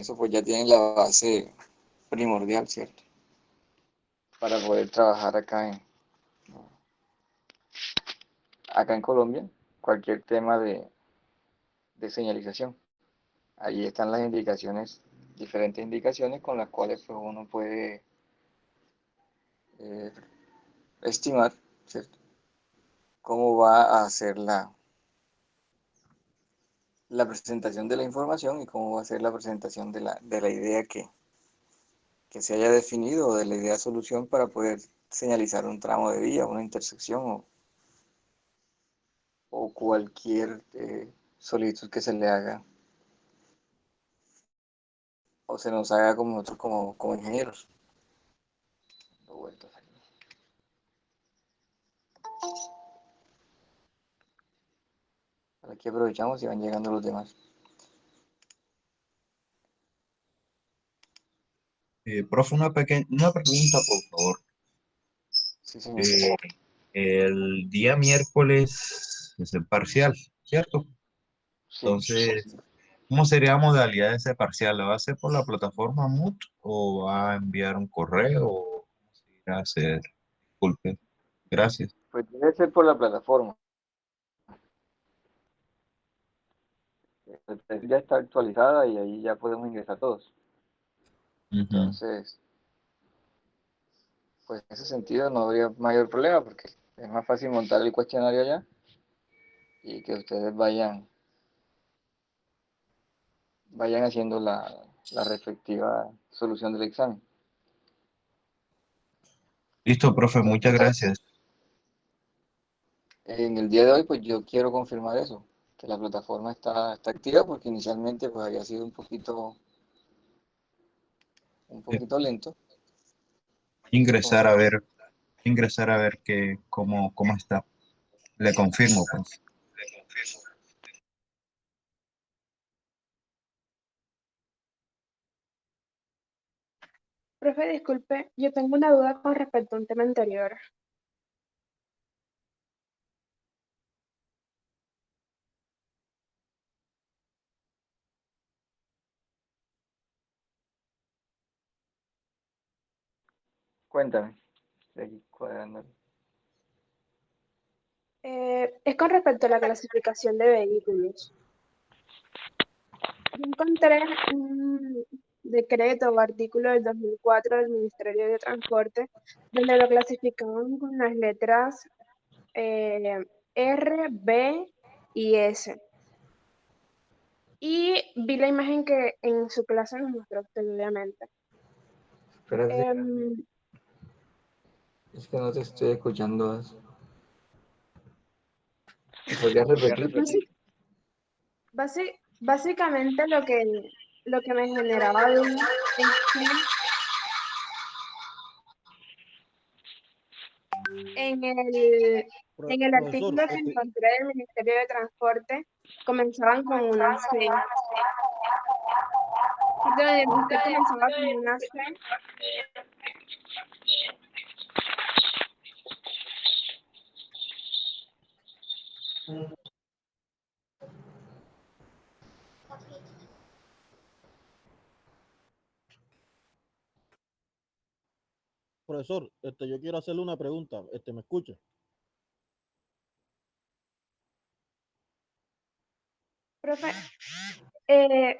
eso pues ya tienen la base primordial, ¿cierto? Para poder trabajar acá en Colombia, cualquier tema de señalización. Allí están las indicaciones, diferentes indicaciones con las cuales pues, uno puede eh, estimar, ¿cierto? Cómo va a hacer la presentación de la información y cómo va a ser la presentación de la idea que se haya definido o de la idea de solución para poder señalizar un tramo de vía, una intersección o cualquier solicitud que se le haga o se nos haga como nosotros como ingenieros. Aquí aprovechamos y van llegando los demás. Profe, una pregunta, por favor. Sí, señor. El día miércoles es el parcial, ¿cierto? Sí. Entonces, ¿cómo sería la modalidad de ese parcial? ¿Lo va a hacer por la plataforma Moodle o va a enviar un correo? ¿O cómo se irá a hacer? Disculpe. Gracias. Pues debe ser por la plataforma. El perfil ya está actualizada y ahí ya podemos ingresar todos. Ujú. Entonces, pues en ese sentido no habría mayor problema porque es más fácil montar el cuestionario allá y que ustedes vayan haciendo la respectiva solución del examen. Listo, profe, muchas gracias. En el día de hoy, pues yo quiero confirmar eso, que la plataforma está activa porque inicialmente pues había sido un Eh, poquito lento. Entonces, Ingresar a ver, ingresar a ver cómo está. Le confirmo, pues. Profe, disculpe, yo tengo una duda con respecto a un tema anterior. cuéntame, de aquí cuadrando. Es con respecto a la clasificación de vehículos. Yo encontré un decreto o artículo del 2004 del Ministerio de Transporte donde lo clasificaban con las letras R, B y S. Y vi la imagen que en su clase nos mostró usted, obviamente. Espérate, Em, es que no te estoy escuchando. ¿Me podrías repetir? basi- básicamente lo que me generaba duda es que en en el Profesor, artículo que encontré del Ministerio de Transporte comenzaban con una C. Perdón, usted comenzaba con una C. profesor, yo quiero hacerle una pregunta, ¿me escucha? Profe, eh,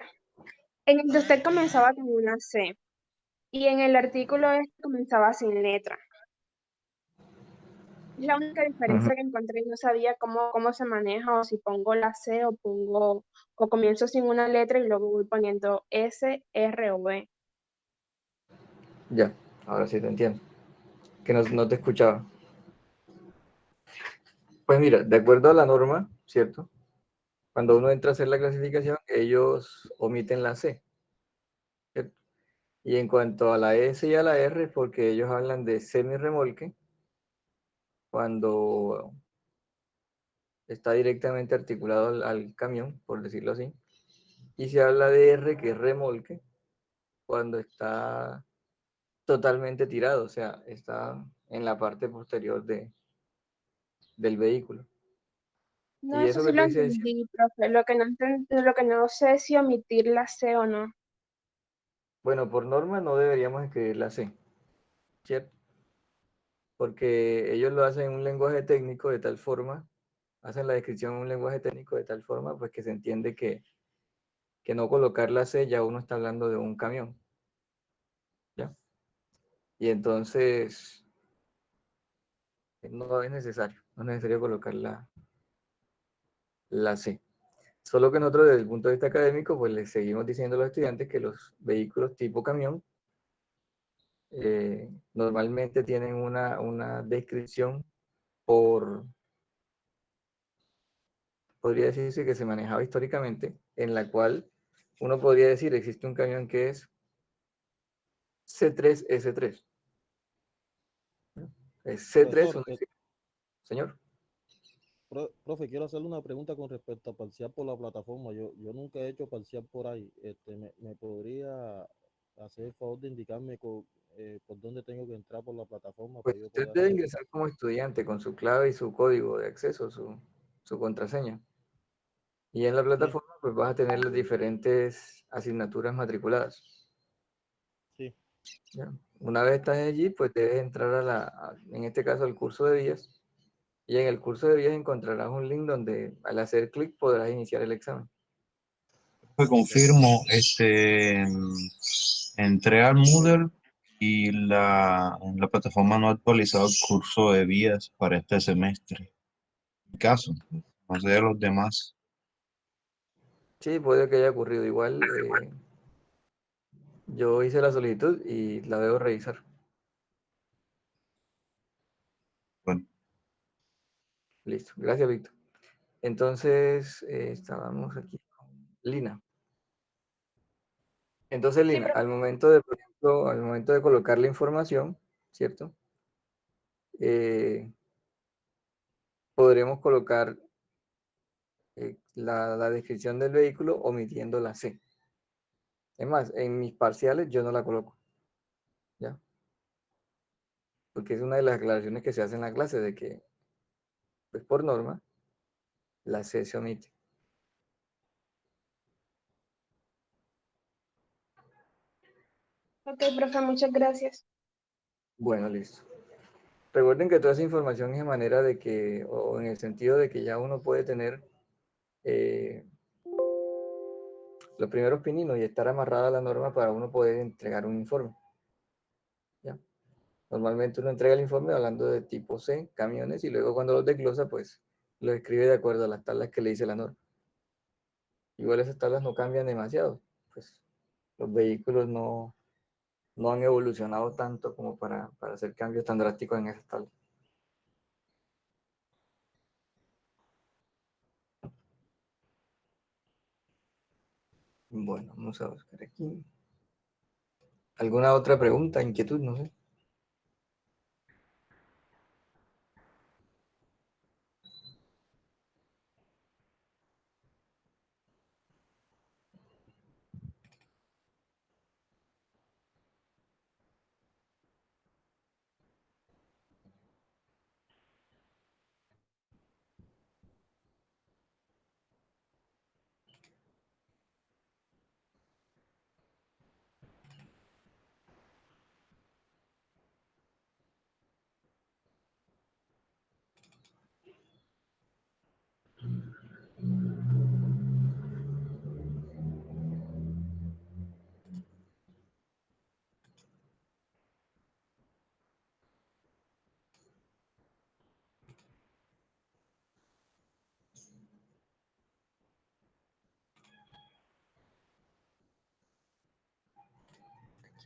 en el de usted comenzaba con una C y en el artículo este comenzaba sin letra. Es la única Ujú. diferencia que encontré y no sabía cómo se maneja o si pongo la C o comienzo sin una letra y luego voy poniendo S, R o B. Ya, ahora sí te entiendo. Que no te escuchaba. Pues mira, de acuerdo a la norma, ¿cierto? Cuando uno entra a hacer la clasificación, ellos omiten la C, ¿cierto? Y en cuanto a la S y a la R, porque ellos hablan de semirremolque, cuando está directamente articulado al camión, por decirlo así, y se habla de R, que es remolque, cuando está totalmente tirado, o sea, está en la parte posterior del vehículo. No, Y eso eso sí que lo tú dices, entendí, profe. Lo que no sé es si omitir la C o no. Bueno, por norma no deberíamos escribir la C, ¿cierto? Porque ellos lo hacen en un lenguaje técnico de tal forma, hacen la descripción en un lenguaje técnico de tal forma, pues que se entiende que no colocar la C ya uno está hablando de un camión, ¿ya? Y entonces no es necesario, no es necesario colocar la C. Solo que nosotros desde el punto de vista académico, pues les seguimos diciendo a los estudiantes que los vehículos tipo camión normalmente tienen una descripción por, podría decirse que se manejaba históricamente, en la cual uno podría decir, existe un camión que es C3S3. Es C3, Profesor, señor. profe, quiero hacerle una pregunta con respecto a parcial por la plataforma. Yo nunca he hecho parcial por ahí. ¿Me podría hacer el favor de indicarme por dónde tengo que entrar por la plataforma Pues para yo usted poder debe hacerlo? ingresar como estudiante con su clave y su código de acceso, su contraseña. Y en la Sí, plataforma pues vas a tener las diferentes asignaturas matriculadas. sí. ¿Ya? Una vez estás allí, pues debes entrar en este caso, al curso de vías. Y en el curso de vías encontrarás un link donde al hacer clic podrás iniciar el examen. Me confirmo, entré al Moodle y en la plataforma no ha actualizado el curso de vías para este semestre. En mi caso, no sé de los demás. Sí, puede que haya ocurrido. Igual yo hice la solicitud y la debo revisar. Bueno, Listo. Gracias, Víctor. Entonces, estábamos aquí con Lina. Entonces, Sí, Lina, profe. al momento de, por ejemplo, al momento de colocar la información, ¿cierto? Podremos colocar la descripción del vehículo omitiendo la C. Es más, en mis parciales yo no la coloco, ¿ya? Porque es una de las aclaraciones que se hace en la clase de que, pues por norma, la C se omite. Ok, profe, muchas gracias. Bueno, listo. Recuerden que toda esa información es de manera de que, o en el sentido de que ya uno puede tener eh, los primeros pininos y estar amarrada a la norma para uno poder entregar un informe, ¿ya? Normalmente uno entrega el informe hablando de tipo C, camiones, y luego cuando los desglosa, pues los escribe de acuerdo a las tablas que le dice la norma. Igual esas tablas no cambian demasiado, pues los vehículos no han evolucionado tanto como para hacer cambios tan drásticos en esas tablas. Bueno, vamos a buscar aquí. ¿Alguna otra pregunta, inquietud? No sé.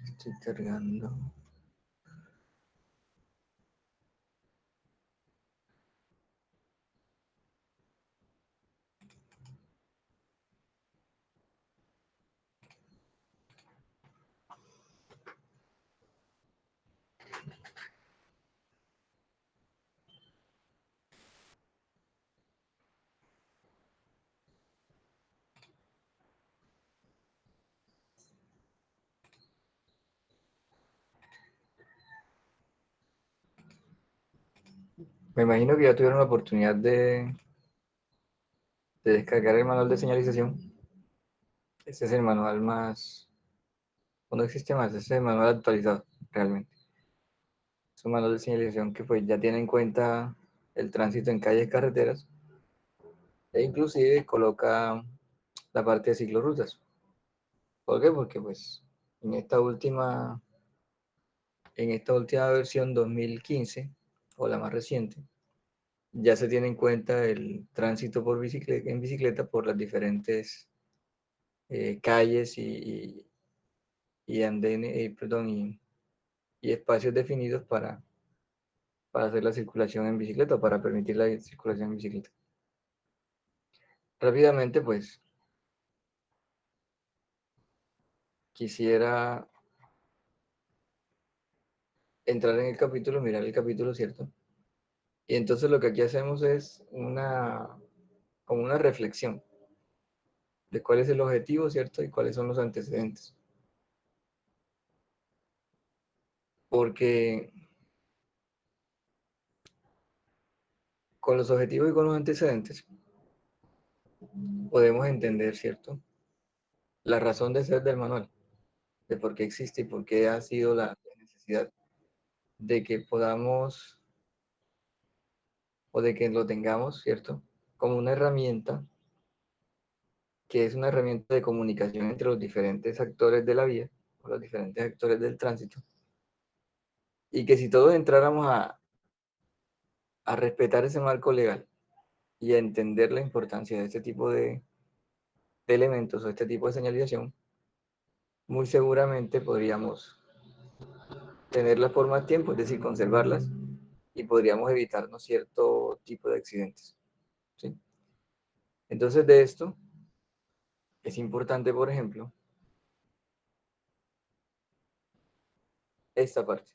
Estoy cargando. Me imagino que ya tuvieron la oportunidad de descargar el manual de señalización. Este es el manual más, o no existe más, ese es el manual actualizado, realmente. Es un manual de señalización que pues ya tiene en cuenta el tránsito en calles y carreteras, e inclusive coloca la parte de ciclorrutas. ¿Por qué? Porque pues en esta última versión 2015, o la más reciente, ya se tiene en cuenta el tránsito en bicicleta por las diferentes calles y andenes, y espacios definidos para hacer la circulación en bicicleta, para permitir la circulación en bicicleta. Rápidamente, pues, quisiera entrar en el capítulo, mirar el capítulo, ¿cierto? Y entonces lo que aquí hacemos es como una reflexión de cuál es el objetivo, ¿cierto? Y cuáles son los antecedentes. Porque con los objetivos y con los antecedentes podemos entender, ¿cierto? La razón de ser del manual, de por qué existe y por qué ha sido la necesidad de que podamos o de que lo tengamos, ¿cierto? Como una herramienta que es una herramienta de comunicación entre los diferentes actores de la vía, o los diferentes actores del tránsito, y que si todos entráramos a respetar ese marco legal y a entender la importancia de este tipo de elementos o este tipo de señalización, muy seguramente podríamos tenerlas por más tiempo, es decir, conservarlas, y podríamos evitarnos cierto tipo de accidentes, ¿sí? Entonces, de esto es importante, por ejemplo, esta parte,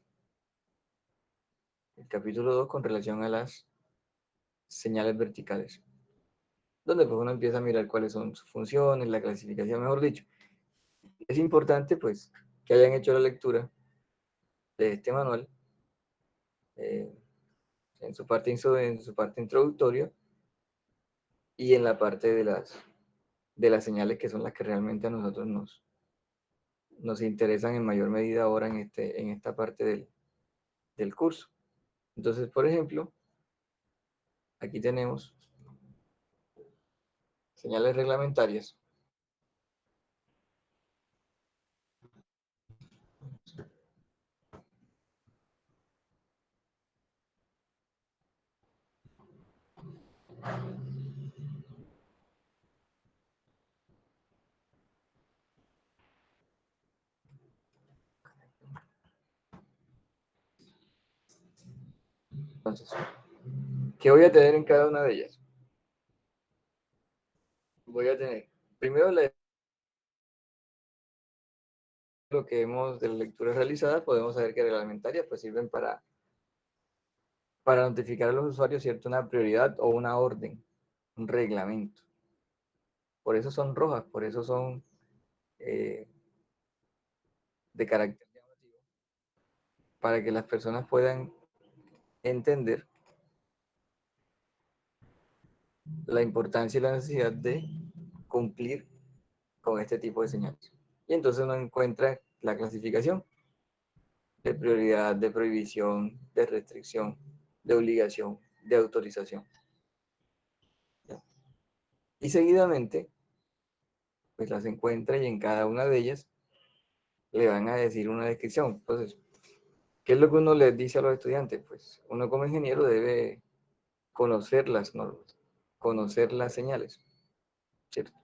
el capítulo 2 con relación a las señales verticales, donde pues uno empieza a mirar cuáles son sus funciones, la clasificación, mejor dicho. Es importante pues que hayan hecho la lectura de este manual eh, en su parte introductoria y en la parte de las señales que son las que realmente a nosotros nos interesan en mayor medida ahora en esta parte del curso. Entonces, por ejemplo, aquí tenemos señales reglamentarias. Entonces, ¿qué voy a tener en cada una de ellas? Voy a tener, primero, lo que hemos de la lectura realizada, podemos saber que reglamentarias pues sirven para notificar a los usuarios, ¿cierto? Una prioridad o una orden, un reglamento. Por eso son rojas, por eso son eh, de carácter llamativo, para que las personas puedan entender la importancia y la necesidad de cumplir con este tipo de señales. Y entonces uno encuentra la clasificación de prioridad, de prohibición, de restricción, de obligación, de autorización. ¿Ya? Y seguidamente, pues las encuentra y en cada una de ellas le van a decir una descripción. Entonces, ¿qué es lo que uno les dice a los estudiantes? Pues uno como ingeniero debe conocer las normas, conocer las señales, ¿cierto?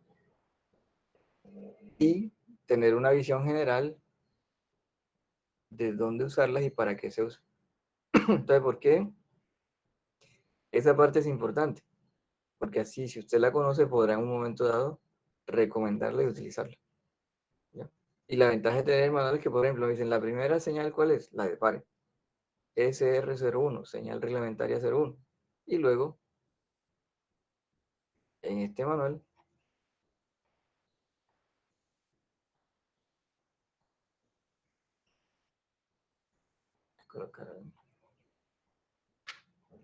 Y tener una visión general de dónde usarlas y para qué se usan. Entonces, ¿por qué? Esa parte es importante, porque así, si usted la conoce, podrá en un momento dado recomendarla y utilizarla, ¿ya? Y la ventaja de tener el manual es que, por ejemplo, me dicen, la primera señal, ¿cuál es? La de pare. SR01, señal reglamentaria 01. Y luego, en este manual,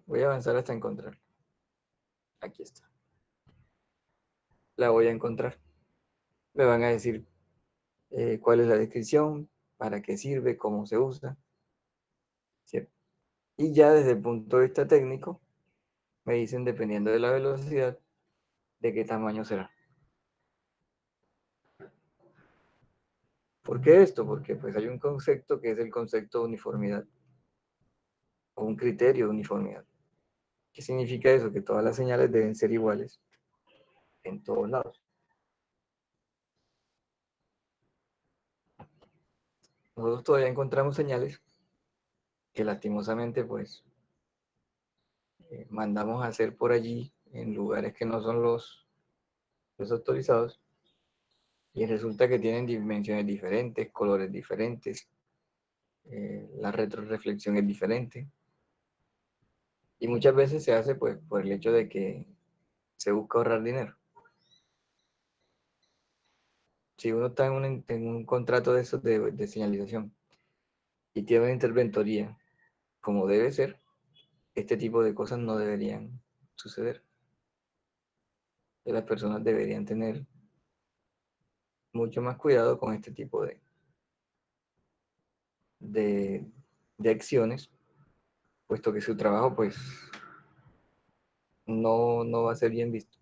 voy a avanzar hasta encontrar. Aquí está. La voy a encontrar. Me van a decir cuál es la descripción, para qué sirve, cómo se usa, ¿cierto? Y ya desde el punto de vista técnico, me dicen, dependiendo de la velocidad, de qué tamaño será. ¿Por qué esto? Porque pues hay un concepto que es el concepto de uniformidad, o un criterio de uniformidad. ¿Qué significa eso? Que todas las señales deben ser iguales en todos lados. Nosotros todavía encontramos señales que lastimosamente pues mandamos a hacer por allí en lugares que no son los autorizados y resulta que tienen dimensiones diferentes, colores diferentes, la retroreflexión es diferente y muchas veces se hace pues por el hecho de que se busca ahorrar dinero. Si uno está en un contrato de esos de señalización y tiene una interventoría como debe ser, este tipo de cosas no deberían suceder. Que las personas deberían tener mucho más cuidado con este tipo de, de acciones, puesto que su trabajo pues no va a ser bien visto.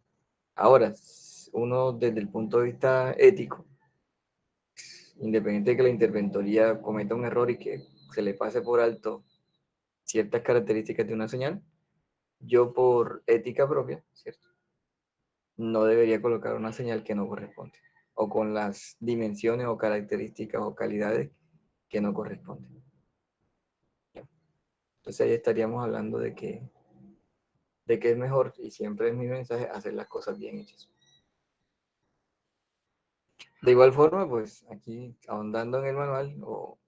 Ahora, uno desde el punto de vista ético, independiente de que la interventoría cometa un error y que se le pase por alto ciertas características de una señal, yo por ética propia, ¿cierto? No debería colocar una señal que no corresponde, o con las dimensiones o características o calidades que no corresponden. Entonces ahí estaríamos hablando de que es mejor, y siempre es mi mensaje, hacer las cosas bien hechas. De igual forma, pues aquí ahondando en el manual, o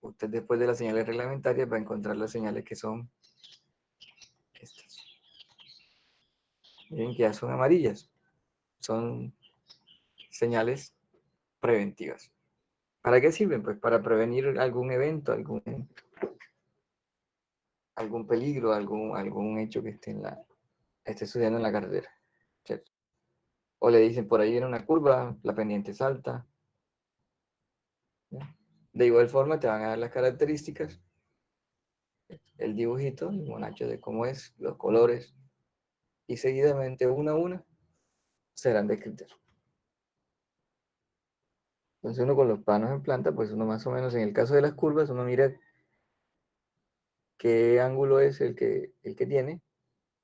usted después de las señales reglamentarias va a encontrar las señales que son estas. Miren que ya son amarillas, son señales preventivas. ¿Para qué sirven? Pues para prevenir algún evento, algún peligro, algún hecho que esté sucediendo en la carretera, ¿cierto? O le dicen, por ahí viene una curva, la pendiente es alta. ¿Ya? De igual forma te van a dar las características, el dibujito, el monacho de cómo es, los colores, y seguidamente una a una serán descritas. Entonces uno con los planos en planta, pues uno más o menos, en el caso de las curvas, uno mira qué ángulo es el que tiene,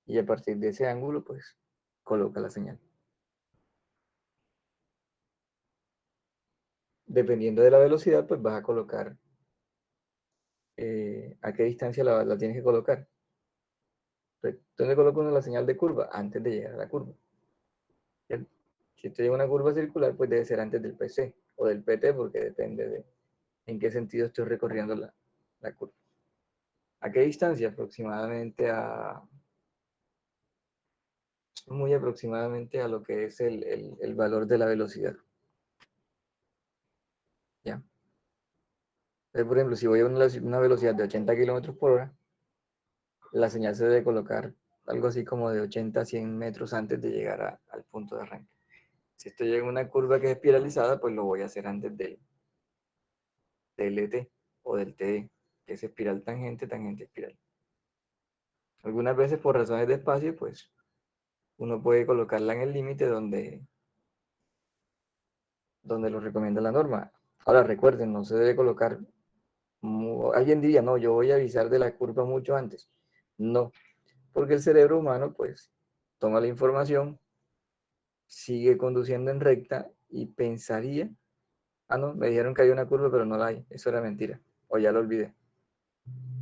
y a partir de ese ángulo, pues coloca la señal. Dependiendo de la velocidad, pues vas a colocar a qué distancia la tienes que colocar. ¿Dónde coloca uno la señal de curva? Antes de llegar a la curva. ¿Cierto? Si usted lleva una curva circular, pues debe ser antes del PC o del PT, porque depende de en qué sentido estoy recorriendo la curva. ¿A qué distancia? Aproximadamente muy aproximadamente a lo que es el valor de la velocidad. ¿Ya? Entonces, por ejemplo, si voy a una velocidad de 80 kilómetros por hora, la señal se debe colocar algo así como de 80 a 100 metros antes de llegar al punto de arranque. Si estoy en una curva que es espiralizada, pues lo voy a hacer antes del ET o del TD, que es espiral tangente, tangente espiral. Algunas veces por razones de espacio, pues uno puede colocarla en el límite donde lo recomienda la norma. Ahora recuerden, no se debe colocar, alguien diría, no, yo voy a avisar de la curva mucho antes. No, porque el cerebro humano pues toma la información, sigue conduciendo en recta y pensaría, ah no, me dijeron que hay una curva pero no la hay, eso era mentira, o ya lo olvidé.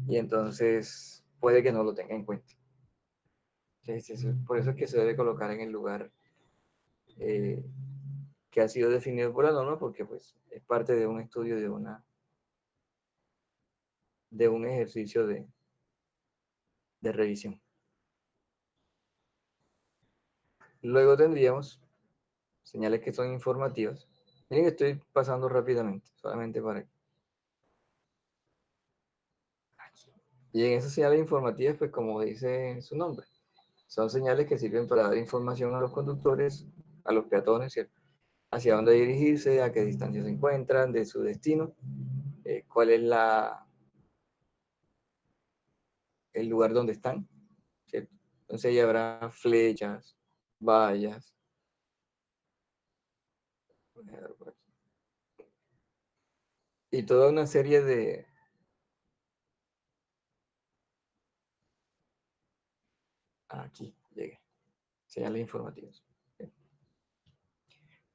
Y entonces puede que no lo tenga en cuenta. Por eso es que se debe colocar en el lugar eh, que ha sido definido por la norma, porque pues es parte de un estudio, de un ejercicio de revisión. Luego tendríamos señales que son informativas. Miren que estoy pasando rápidamente, solamente para... Y en esas señales informativas, pues como dice su nombre, son señales que sirven para dar información a los conductores, a los peatones, ¿cierto? hacia dónde dirigirse, a qué distancia se encuentran de su destino, cuál es el lugar donde están, ¿cierto? Entonces ya habrá flechas, vallas, y toda una serie de... Aquí llegué, señales informativas.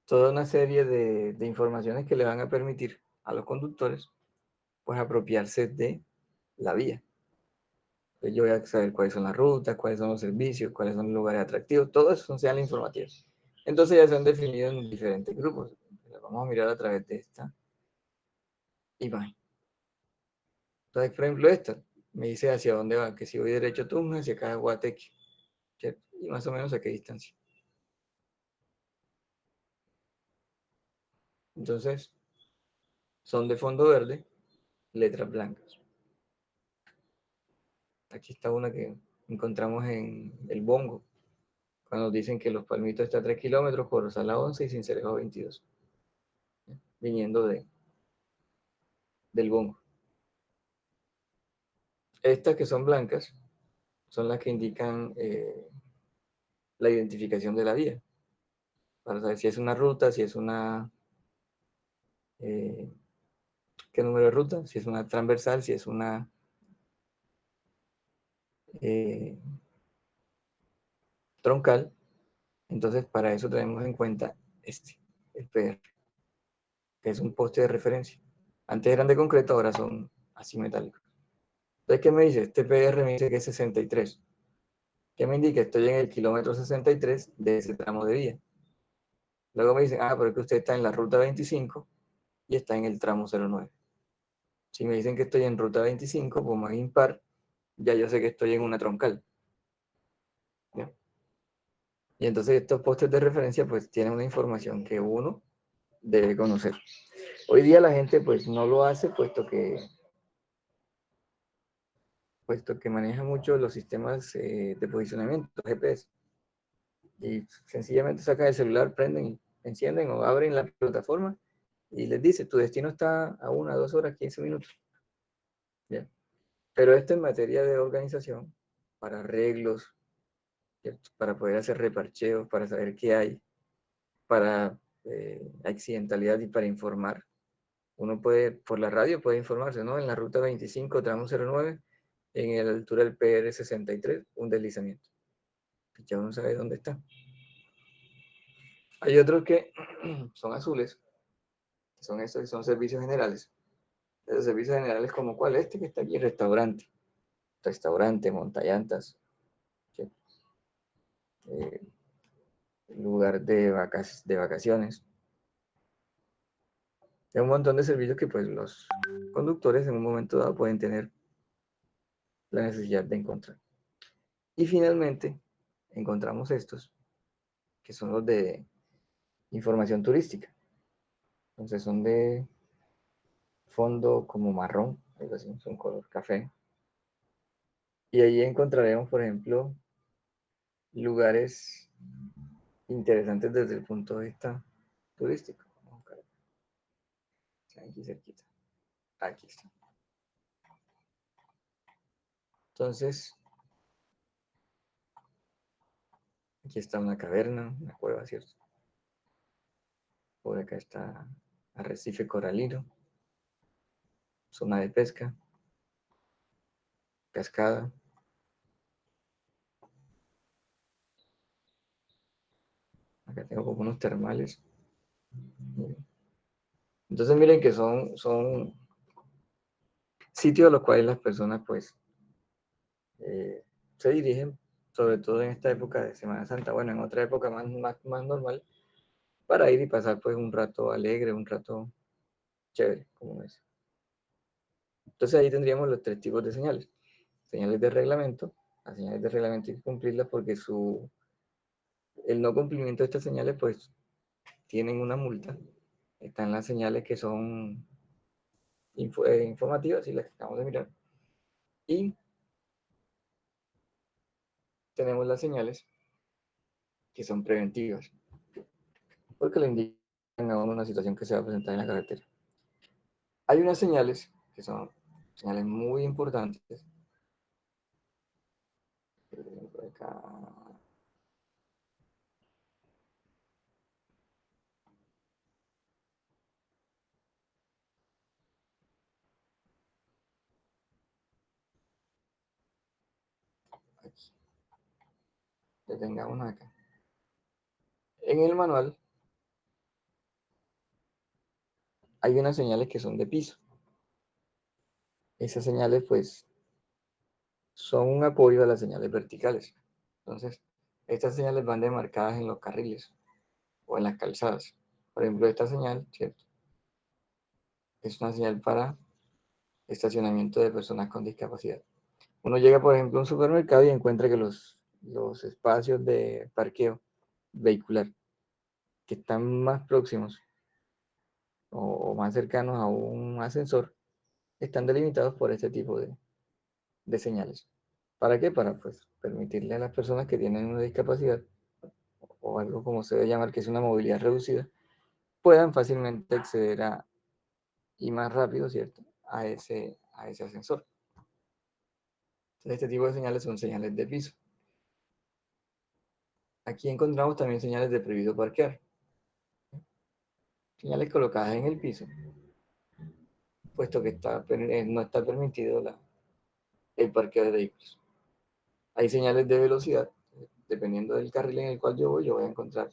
Toda una serie de informaciones que le van a permitir a los conductores pues apropiarse de la vía. Entonces, yo voy a saber cuáles son las rutas, cuáles son los servicios, cuáles son los lugares atractivos, todo eso son señales informativas. Entonces ya se han definido en diferentes grupos. Vamos a mirar a través de esta imagen. Entonces, por ejemplo, esta me dice hacia dónde va, que si voy derecho a Tunja, hacia acá a Guateque, ¿cierto? Y más o menos a qué distancia. Entonces, son de fondo verde, letras blancas. Aquí está una que encontramos en el Bongo, cuando nos dicen que Los Palmitos está a 3 kilómetros, Corozal 11 y Sincelejo 22, viniendo del Bongo. Estas que son blancas son las que indican la identificación de la vía, para saber si es una ruta, si es una... ¿qué número de ruta? Si es una transversal, si es una... troncal. Entonces, para eso tenemos en cuenta el PR, que es un poste de referencia. Antes eran de concreto, ahora son así metálicos. Entonces, ¿qué me dice? Este PR me dice que es 63. ¿Qué me indica? Estoy en el kilómetro 63 de ese tramo de vía. Luego me dicen, pero es que usted está en la ruta 25 y está en el tramo 09. Si me dicen que estoy en ruta 25, pues más impar, ya yo sé que estoy en una troncal. ¿Ya? Y entonces estos postes de referencia pues tienen una información que uno debe conocer. Hoy día la gente pues no lo hace puesto que maneja mucho los sistemas de posicionamiento, GPS. Y sencillamente sacan el celular, prenden, y encienden o abren la plataforma y les dice, tu destino está a 1, 2 horas, 15 minutos. ¿Ya? Pero esto en materia de organización, para arreglos, ¿cierto? Para poder hacer reparcheos, para saber qué hay, para accidentalidad y para informar. Uno puede, por la radio puede informarse, ¿no? En la ruta 25, tramo 09, en la altura del PR 63, un deslizamiento. Ya uno sabe dónde está. Hay otros que son azules, que son estos, que son servicios generales. Esos servicios generales como cuál, este que está aquí, restaurante, montallantas, eh, lugar de vacaciones. Hay un montón de servicios que pues los conductores en un momento dado pueden tener la necesidad de encontrar. Y finalmente encontramos estos, que son los de información turística. Entonces son de fondo como marrón, algo así, son color café. Y ahí encontraremos, por ejemplo, lugares interesantes desde el punto de vista turístico. Aquí cerquita. Aquí está. Entonces, aquí está una caverna, una cueva, ¿cierto? Por acá está arrecife coralino, zona de pesca, cascada. Acá tengo como unos termales. Entonces miren que son sitios a los cuales las personas pues se dirigen, sobre todo en esta época de Semana Santa, bueno, en otra época más normal, para ir y pasar pues un rato alegre, un rato chévere, como es. Entonces ahí tendríamos los 3 tipos de señales. Señales de reglamento, las señales de reglamento hay que cumplirlas porque el no cumplimiento de estas señales pues tienen una multa. Están las señales que son informativas y las que acabamos de mirar. Y tenemos las señales que son preventivas, porque le indican a uno una situación que se va a presentar en la carretera. Hay unas señales que son señales muy importantes. Por acá. Aquí. Detengamos acá. En el manual hay unas señales que son de piso. Esas señales, pues, son un apoyo a las señales verticales. Entonces, estas señales van demarcadas en los carriles o en las calzadas. Por ejemplo, esta señal, ¿cierto? Es una señal para estacionamiento de personas con discapacidad. Uno llega, por ejemplo, a un supermercado y encuentra que los espacios de parqueo vehicular que están más próximos o más cercanos a un ascensor están delimitados por este tipo de señales. ¿Para qué? Para pues, permitirle a las personas que tienen una discapacidad o algo como se debe llamar, que es una movilidad reducida, puedan fácilmente acceder y más rápido, ¿cierto? A ese ascensor. Entonces, este tipo de señales son señales de piso. Aquí encontramos también señales de prohibido parquear. Señales colocadas en el piso, puesto que no está permitido el parqueo de vehículos. Hay señales de velocidad, dependiendo del carril en el cual yo voy a encontrar.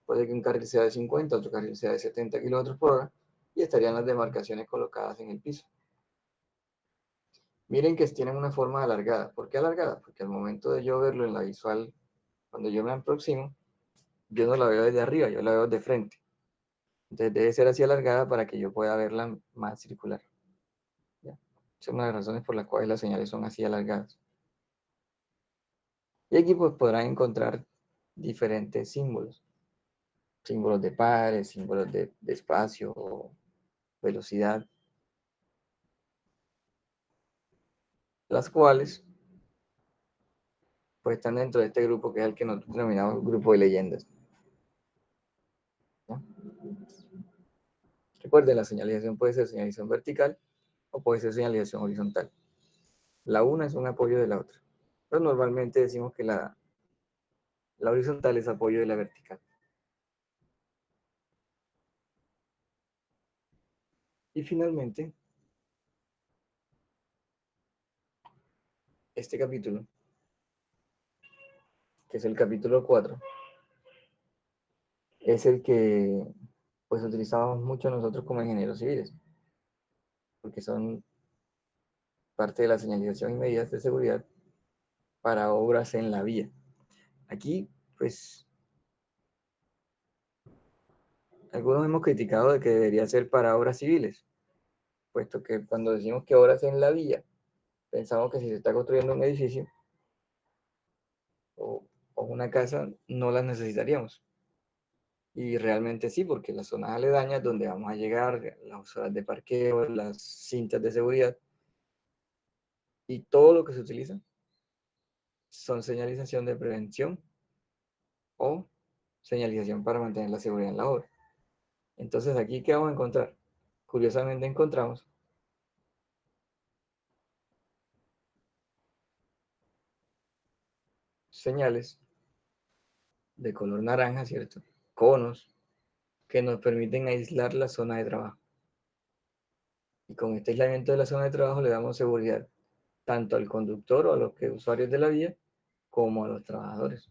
Puede que un carril sea de 50, otro carril sea de 70 kilómetros por hora, y estarían las demarcaciones colocadas en el piso. Miren que tienen una forma alargada. ¿Por qué alargada? Porque al momento de yo verlo en la visual, cuando yo me aproximo, yo no la veo desde arriba, yo la veo de frente. Entonces debe ser así alargada para que yo pueda verla más circular. ¿Ya? Esa es una de las razones por las cuales las señales son así alargadas. Y aquí pues podrán encontrar diferentes símbolos. Símbolos de pares, símbolos de espacio o velocidad, las cuales pues están dentro de este grupo que es el que nosotros denominamos grupo de leyendas. ¿Ya? Recuerden, la señalización puede ser señalización vertical o puede ser señalización horizontal. La una es un apoyo de la otra. Pero normalmente decimos que la horizontal es apoyo de la vertical. Y finalmente, este capítulo, que es el capítulo 4, es el que pues utilizamos mucho nosotros como ingenieros civiles, porque son parte de la señalización y medidas de seguridad para obras en la vía. Aquí, pues, algunos hemos criticado de que debería ser para obras civiles, puesto que cuando decimos que obras en la vía, pensamos que si se está construyendo un edificio o una casa, no las necesitaríamos. Y realmente sí, porque las zonas aledañas donde vamos a llegar, las zonas de parqueo, las cintas de seguridad y todo lo que se utiliza son señalización de prevención o señalización para mantener la seguridad en la obra. Entonces, aquí, ¿qué vamos a encontrar? Curiosamente encontramos señales de color naranja, ¿cierto? Conos que nos permiten aislar la zona de trabajo. Y con este aislamiento de la zona de trabajo le damos seguridad tanto al conductor o a los usuarios de la vía como a los trabajadores,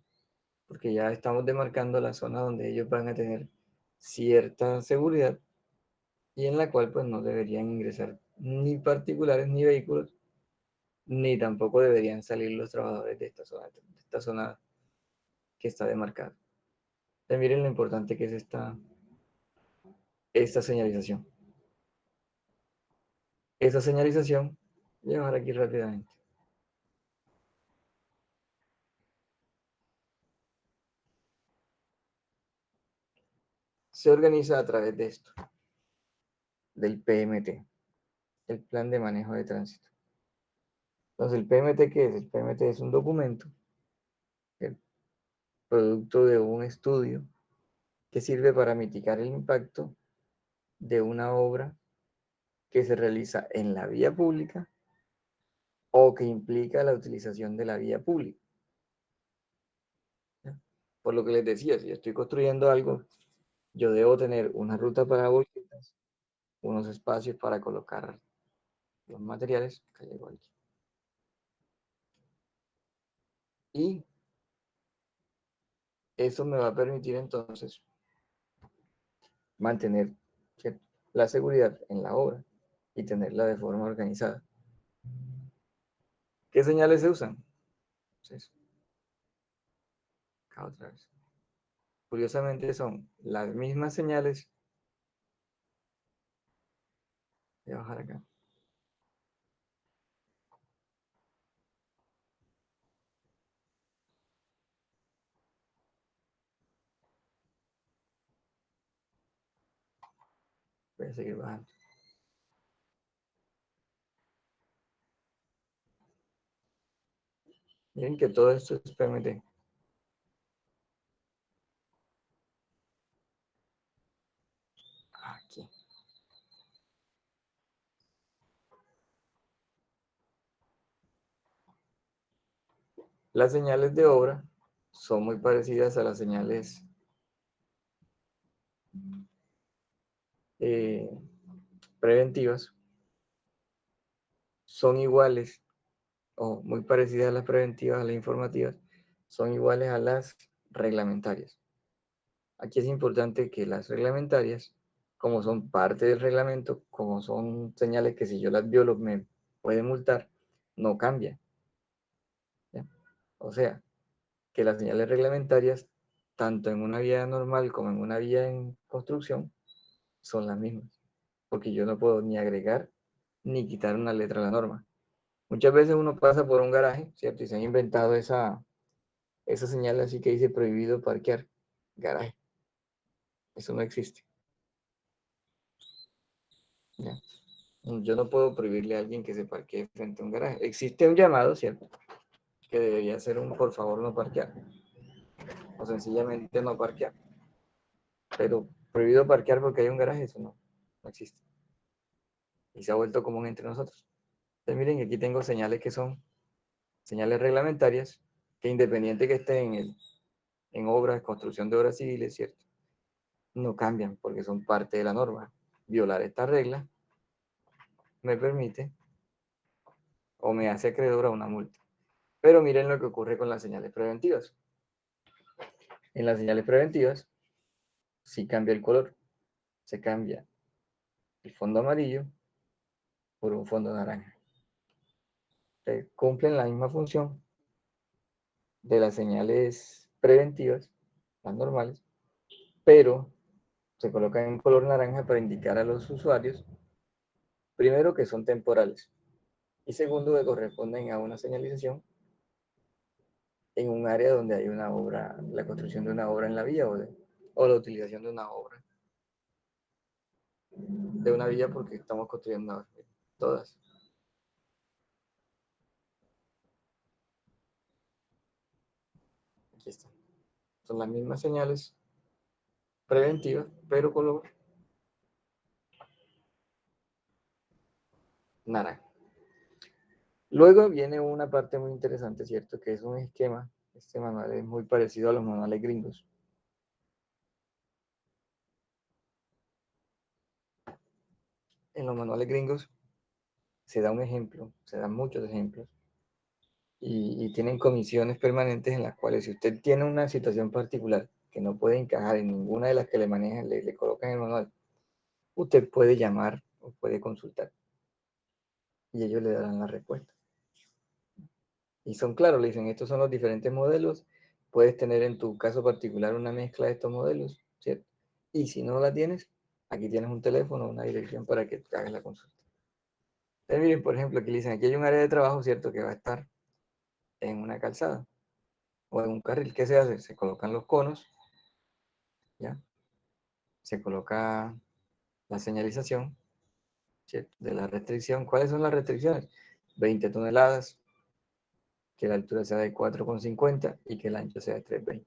porque ya estamos demarcando la zona donde ellos van a tener cierta seguridad y en la cual pues no deberían ingresar ni particulares ni vehículos, ni tampoco deberían salir los trabajadores de esta zona que está demarcada. Entonces, miren lo importante que es esta señalización. Esa señalización, voy a bajar aquí rápidamente. Se organiza a través de esto, del PMT, el Plan de Manejo de Tránsito. Entonces, ¿el PMT qué es? El PMT es un documento, el producto de un estudio que sirve para mitigar el impacto de una obra que se realiza en la vía pública o que implica la utilización de la vía pública. ¿Ya? Por lo que les decía, si yo estoy construyendo algo, yo debo tener una ruta para bolitas, unos espacios para colocar los materiales, que llegó aquí, y eso me va a permitir entonces mantener, ¿cierto?, la seguridad en la obra y tenerla de forma organizada. ¿Qué señales se usan? Entonces, acá otra vez. Curiosamente son las mismas señales. Voy a bajar acá. Voy a seguir bajando. Miren que todo esto es PMT. Aquí. Las señales de obra son muy parecidas a las señales preventivas. Son iguales o muy parecidas a las preventivas, a las informativas, son iguales a las reglamentarias. Aquí es importante que las reglamentarias, como son parte del reglamento, como son señales que si yo las violo me pueden multar, no cambian. ¿Ya? O sea, que las señales reglamentarias, tanto en una vía normal como en una vía en construcción, son las mismas, porque yo no puedo ni agregar ni quitar una letra a la norma. Muchas veces uno pasa por un garaje, ¿cierto? Y se han inventado esa señal así que dice prohibido parquear garaje. Eso no existe. ¿Ya? Yo no puedo prohibirle a alguien que se parquee frente a un garaje. Existe un llamado, ¿cierto? Que debería ser un por favor no parquear. O sencillamente no parquear. Pero prohibido parquear porque hay un garaje, eso no existe. Y se ha vuelto común entre nosotros. Entonces miren que aquí tengo señales que son señales reglamentarias, que independiente que estén en obras, construcción de obras civiles, ¿cierto? No cambian porque son parte de la norma. Violar esta regla me permite o me hace acreedor a una multa. Pero miren lo que ocurre con las señales preventivas. En las señales preventivas, sí cambia el color. Se cambia el fondo amarillo por un fondo naranja. Cumplen la misma función de las señales preventivas, las normales, pero se colocan en color naranja para indicar a los usuarios, primero, que son temporales, y segundo, que corresponden a una señalización en un área donde hay una obra, la construcción de una obra en la vía o la utilización de una obra de una vía porque estamos construyendo todas. Aquí están. Son las mismas señales preventivas, pero color naranja. Luego viene una parte muy interesante, ¿cierto? Que es un esquema. Este manual es muy parecido a los manuales gringos. En los manuales gringos se da un ejemplo, se dan muchos ejemplos, y tienen comisiones permanentes en las cuales si usted tiene una situación particular que no puede encajar en ninguna de las que le manejan, le colocan en el manual, usted puede llamar o puede consultar y ellos le darán la respuesta. Y son claros, le dicen, estos son los diferentes modelos, puedes tener en tu caso particular una mezcla de estos modelos, ¿cierto? Y si no la tienes, aquí tienes un teléfono, una dirección para que hagas la consulta. Entonces, miren, por ejemplo, aquí le dicen, aquí hay un área de trabajo, ¿cierto? Que va a estar en una calzada o en un carril. ¿Qué se hace? Se colocan los conos, ¿ya? Se coloca la señalización, ¿cierto?, de la restricción. ¿Cuáles son las restricciones? 20 toneladas, que la altura sea de 4,50 y que el ancho sea de 3,20.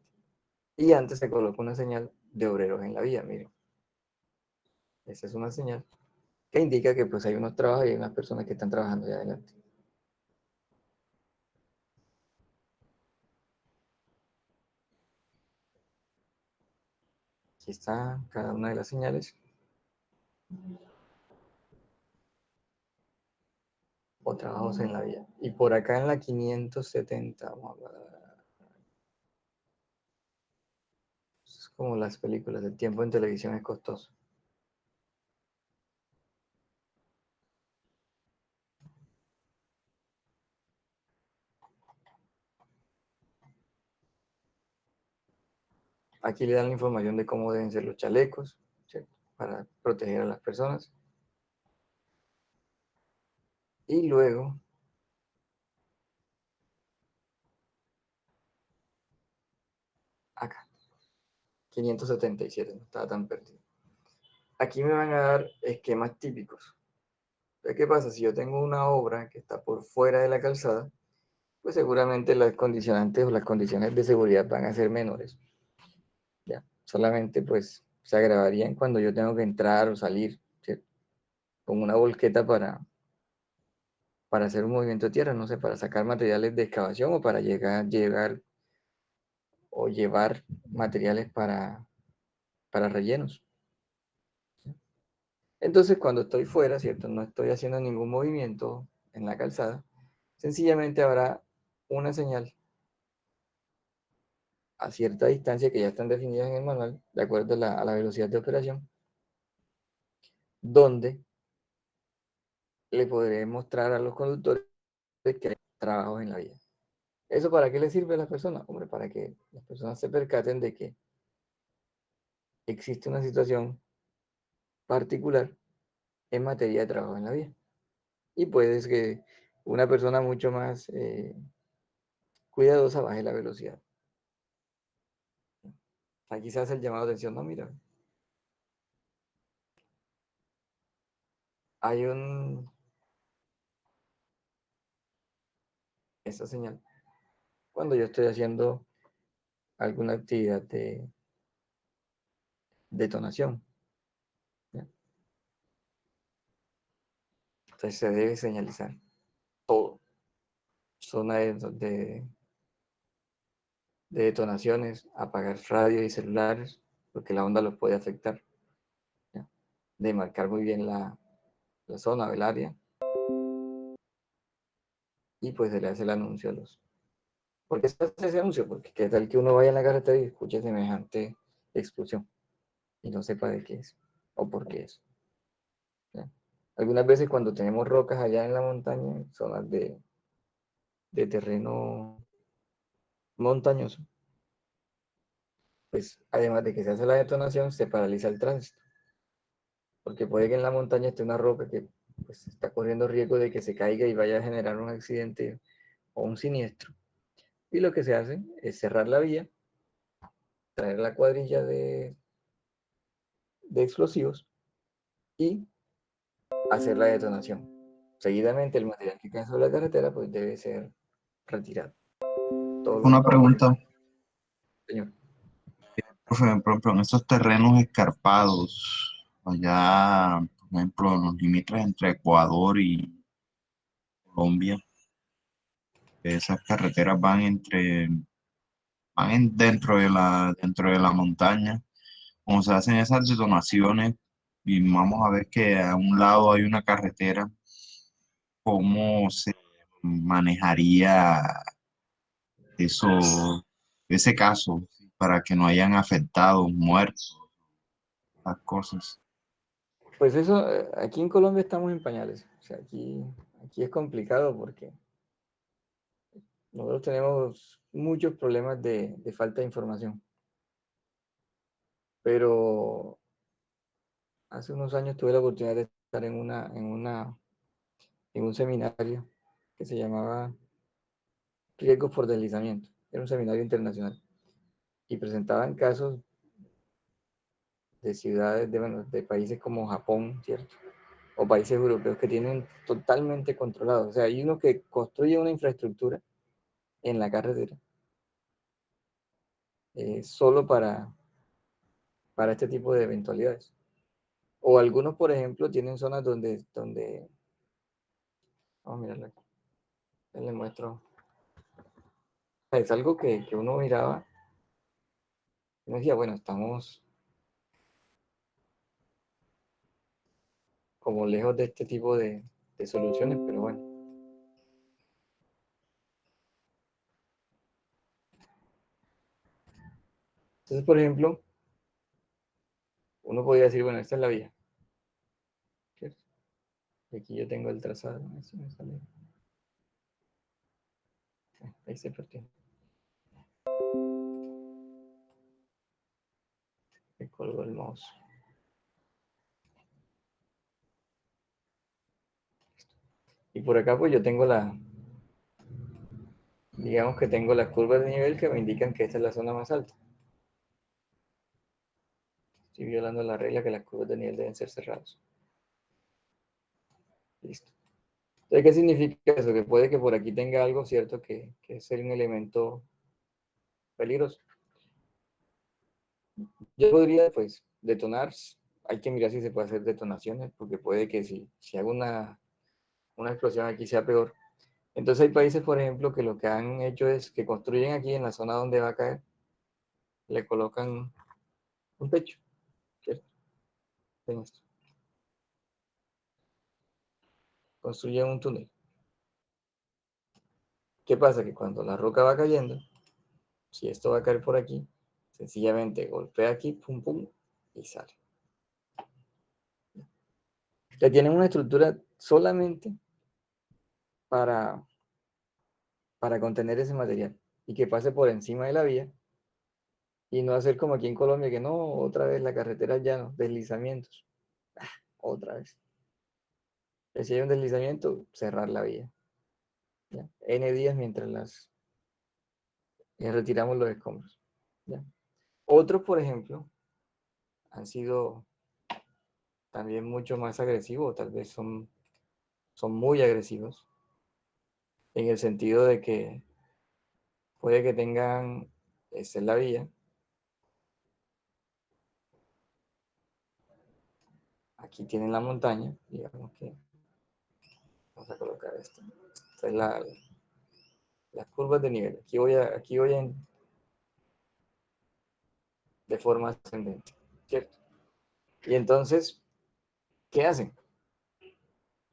Y antes se coloca una señal de obreros en la vía, miren. Esa es una señal que indica que pues hay unos trabajos y hay unas personas que están trabajando allá adelante. Aquí está cada una de las señales. O trabajos en la vía. Y por acá en la 570, vamos a ver. Es como las películas, el tiempo en televisión es costoso. Aquí le dan la información de cómo deben ser los chalecos, ¿cierto? Para proteger a las personas. Y luego, acá, 577, no estaba tan perdido. Aquí me van a dar esquemas típicos. Entonces, ¿qué pasa? Si yo tengo una obra que está por fuera de la calzada, pues seguramente las condicionantes o las condiciones de seguridad van a ser menores. ¿Ya? Solamente pues se agravarían cuando yo tengo que entrar o salir, ¿cierto? Con una volqueta para hacer un movimiento de tierra, no sé, para sacar materiales de excavación o para llegar o llevar materiales para rellenos. Entonces, cuando estoy fuera, ¿cierto? No estoy haciendo ningún movimiento en la calzada, sencillamente habrá una señal a cierta distancia que ya están definidas en el manual, de acuerdo a la velocidad de operación, donde le podré mostrar a los conductores que hay trabajos en la vía. ¿Eso para qué le sirve a las personas? Hombre, para que las personas se percaten de que existe una situación particular en materia de trabajo en la vía. Y puedes que una persona mucho más cuidadosa baje la velocidad. Aquí se hace el llamado de atención, no, mira, hay esa señal cuando yo estoy haciendo alguna actividad de detonación. ¿Ya? Entonces se debe señalizar todo. Zona de detonaciones, apagar radio y celulares, porque la onda los puede afectar. ¿Ya? De marcar muy bien la zona o el área. Y pues se le hace el anuncio a los... ¿Por qué se hace ese anuncio? Porque qué tal que uno vaya en la carretera y escuche semejante explosión y no sepa de qué es o por qué es. ¿Ya? Algunas veces cuando tenemos rocas allá en la montaña, zonas de terreno montañoso, pues además de que se hace la detonación, se paraliza el tránsito, porque puede que en la montaña esté una roca que pues, está corriendo riesgo de que se caiga y vaya a generar un accidente o un siniestro. Y lo que se hace es cerrar la vía, traer la cuadrilla de explosivos y hacer la detonación. Seguidamente el material que cae sobre la carretera pues debe ser retirado. Todo lo Una demás, pregunta, señor. profe, por ejemplo, en estos terrenos escarpados, allá, por ejemplo, en los límites entre Ecuador y Colombia, esas carreteras dentro de la montaña, como se hacen esas detonaciones, y vamos a ver que a un lado hay una carretera, ¿cómo se manejaría eso, ese caso, para que no hayan afectados, muertos, las cosas? Pues eso, aquí en Colombia estamos en pañales. O sea, aquí es complicado porque nosotros tenemos muchos problemas de falta de información. Pero hace unos años tuve la oportunidad de estar en un seminario que se llamaba Riesgos por deslizamiento. Era un seminario internacional. Y presentaban casos de ciudades, bueno, de países como Japón, ¿cierto? O países europeos que tienen totalmente controlados. O sea, hay uno que construye una infraestructura en la carretera solo para este tipo de eventualidades. O algunos, por ejemplo, tienen zonas donde vamos a mirarlo aquí, les muestro. Es algo que uno miraba y uno decía, bueno, estamos como lejos de este tipo de soluciones, pero bueno. Entonces, por ejemplo, uno podría decir, bueno, esta es la vía, ¿cierto? Y aquí yo tengo el trazado, así me sale. Ahí se perdió. Me colgó el mouse. Y por acá pues yo tengo digamos que tengo las curvas de nivel que me indican que esta es la zona más alta. Estoy violando la regla que las curvas de nivel deben ser cerradas. Listo. Entonces, ¿qué significa eso? Que puede que por aquí tenga algo, ¿cierto? Que es un elemento peligroso. Yo podría, pues, detonar. Hay que mirar si se puede hacer detonaciones, porque puede que si hago una explosión aquí sea peor. Entonces hay países, por ejemplo, que lo que han hecho es que construyen aquí en la zona donde va a caer, le colocan un techo, ¿cierto? En esto. Construyen un túnel. ¿Qué pasa? Que cuando la roca va cayendo, si esto va a caer por aquí, sencillamente golpea aquí, pum, pum, y sale. Ya tienen una estructura solamente para, para contener ese material y que pase por encima de la vía y no hacer como aquí en Colombia, que no, otra vez la carretera ya no, deslizamientos, otra vez. Y si hay un deslizamiento, cerrar la vía. ¿Ya? N días mientras retiramos los escombros. ¿Ya? Otros, por ejemplo, han sido también mucho más agresivos, tal vez son muy agresivos, en el sentido de que puede que tengan, esta es la vía, aquí tienen la montaña, digamos que, vamos a colocar esto, esta es las curvas de nivel, aquí voy de forma ascendente, ¿cierto? Y entonces, ¿qué hacen?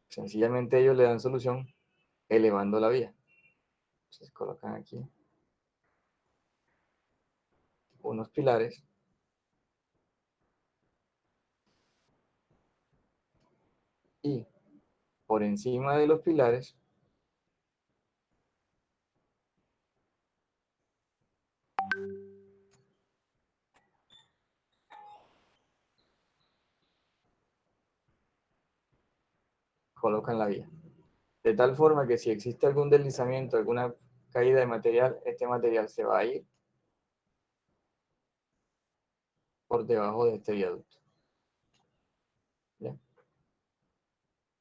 Sencillamente ellos le dan solución elevando la vía. Entonces colocan aquí unos pilares y por encima de los pilares colocan la vía. De tal forma que si existe algún deslizamiento, alguna caída de material, este material se va a ir por debajo de este viaducto. ¿Ya?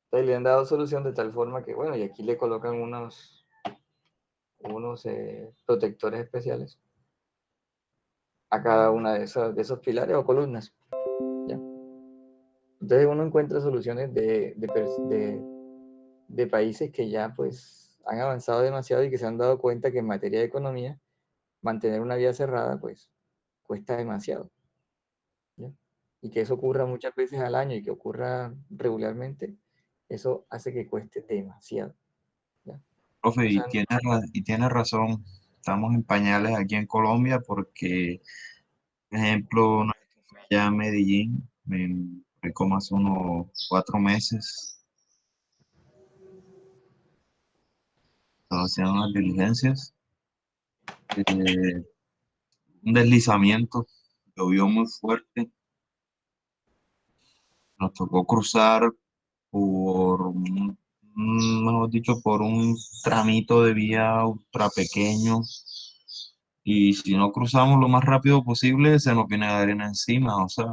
Entonces le han dado solución de tal forma que, bueno, y aquí le colocan unos protectores especiales a cada una de esos pilares o columnas. ¿Ya? Entonces uno encuentra soluciones de países que ya pues han avanzado demasiado y que se han dado cuenta que en materia de economía mantener una vía cerrada pues cuesta demasiado. ¿Ya? Y que eso ocurra muchas veces al año y que ocurra regularmente, eso hace que cueste demasiado. ¿Ya? Profe, O sea, y tiene razón, estamos en pañales aquí en Colombia porque, por ejemplo, una vez que fui allá a Medellín, fue como hace unos 4 meses, estaba haciendo unas diligencias, eh, un deslizamiento, llovió muy fuerte, nos tocó cruzar mejor dicho, por un tramito de vía ultra pequeño. Y si no cruzamos lo más rápido posible, se nos viene la arena encima. O sea,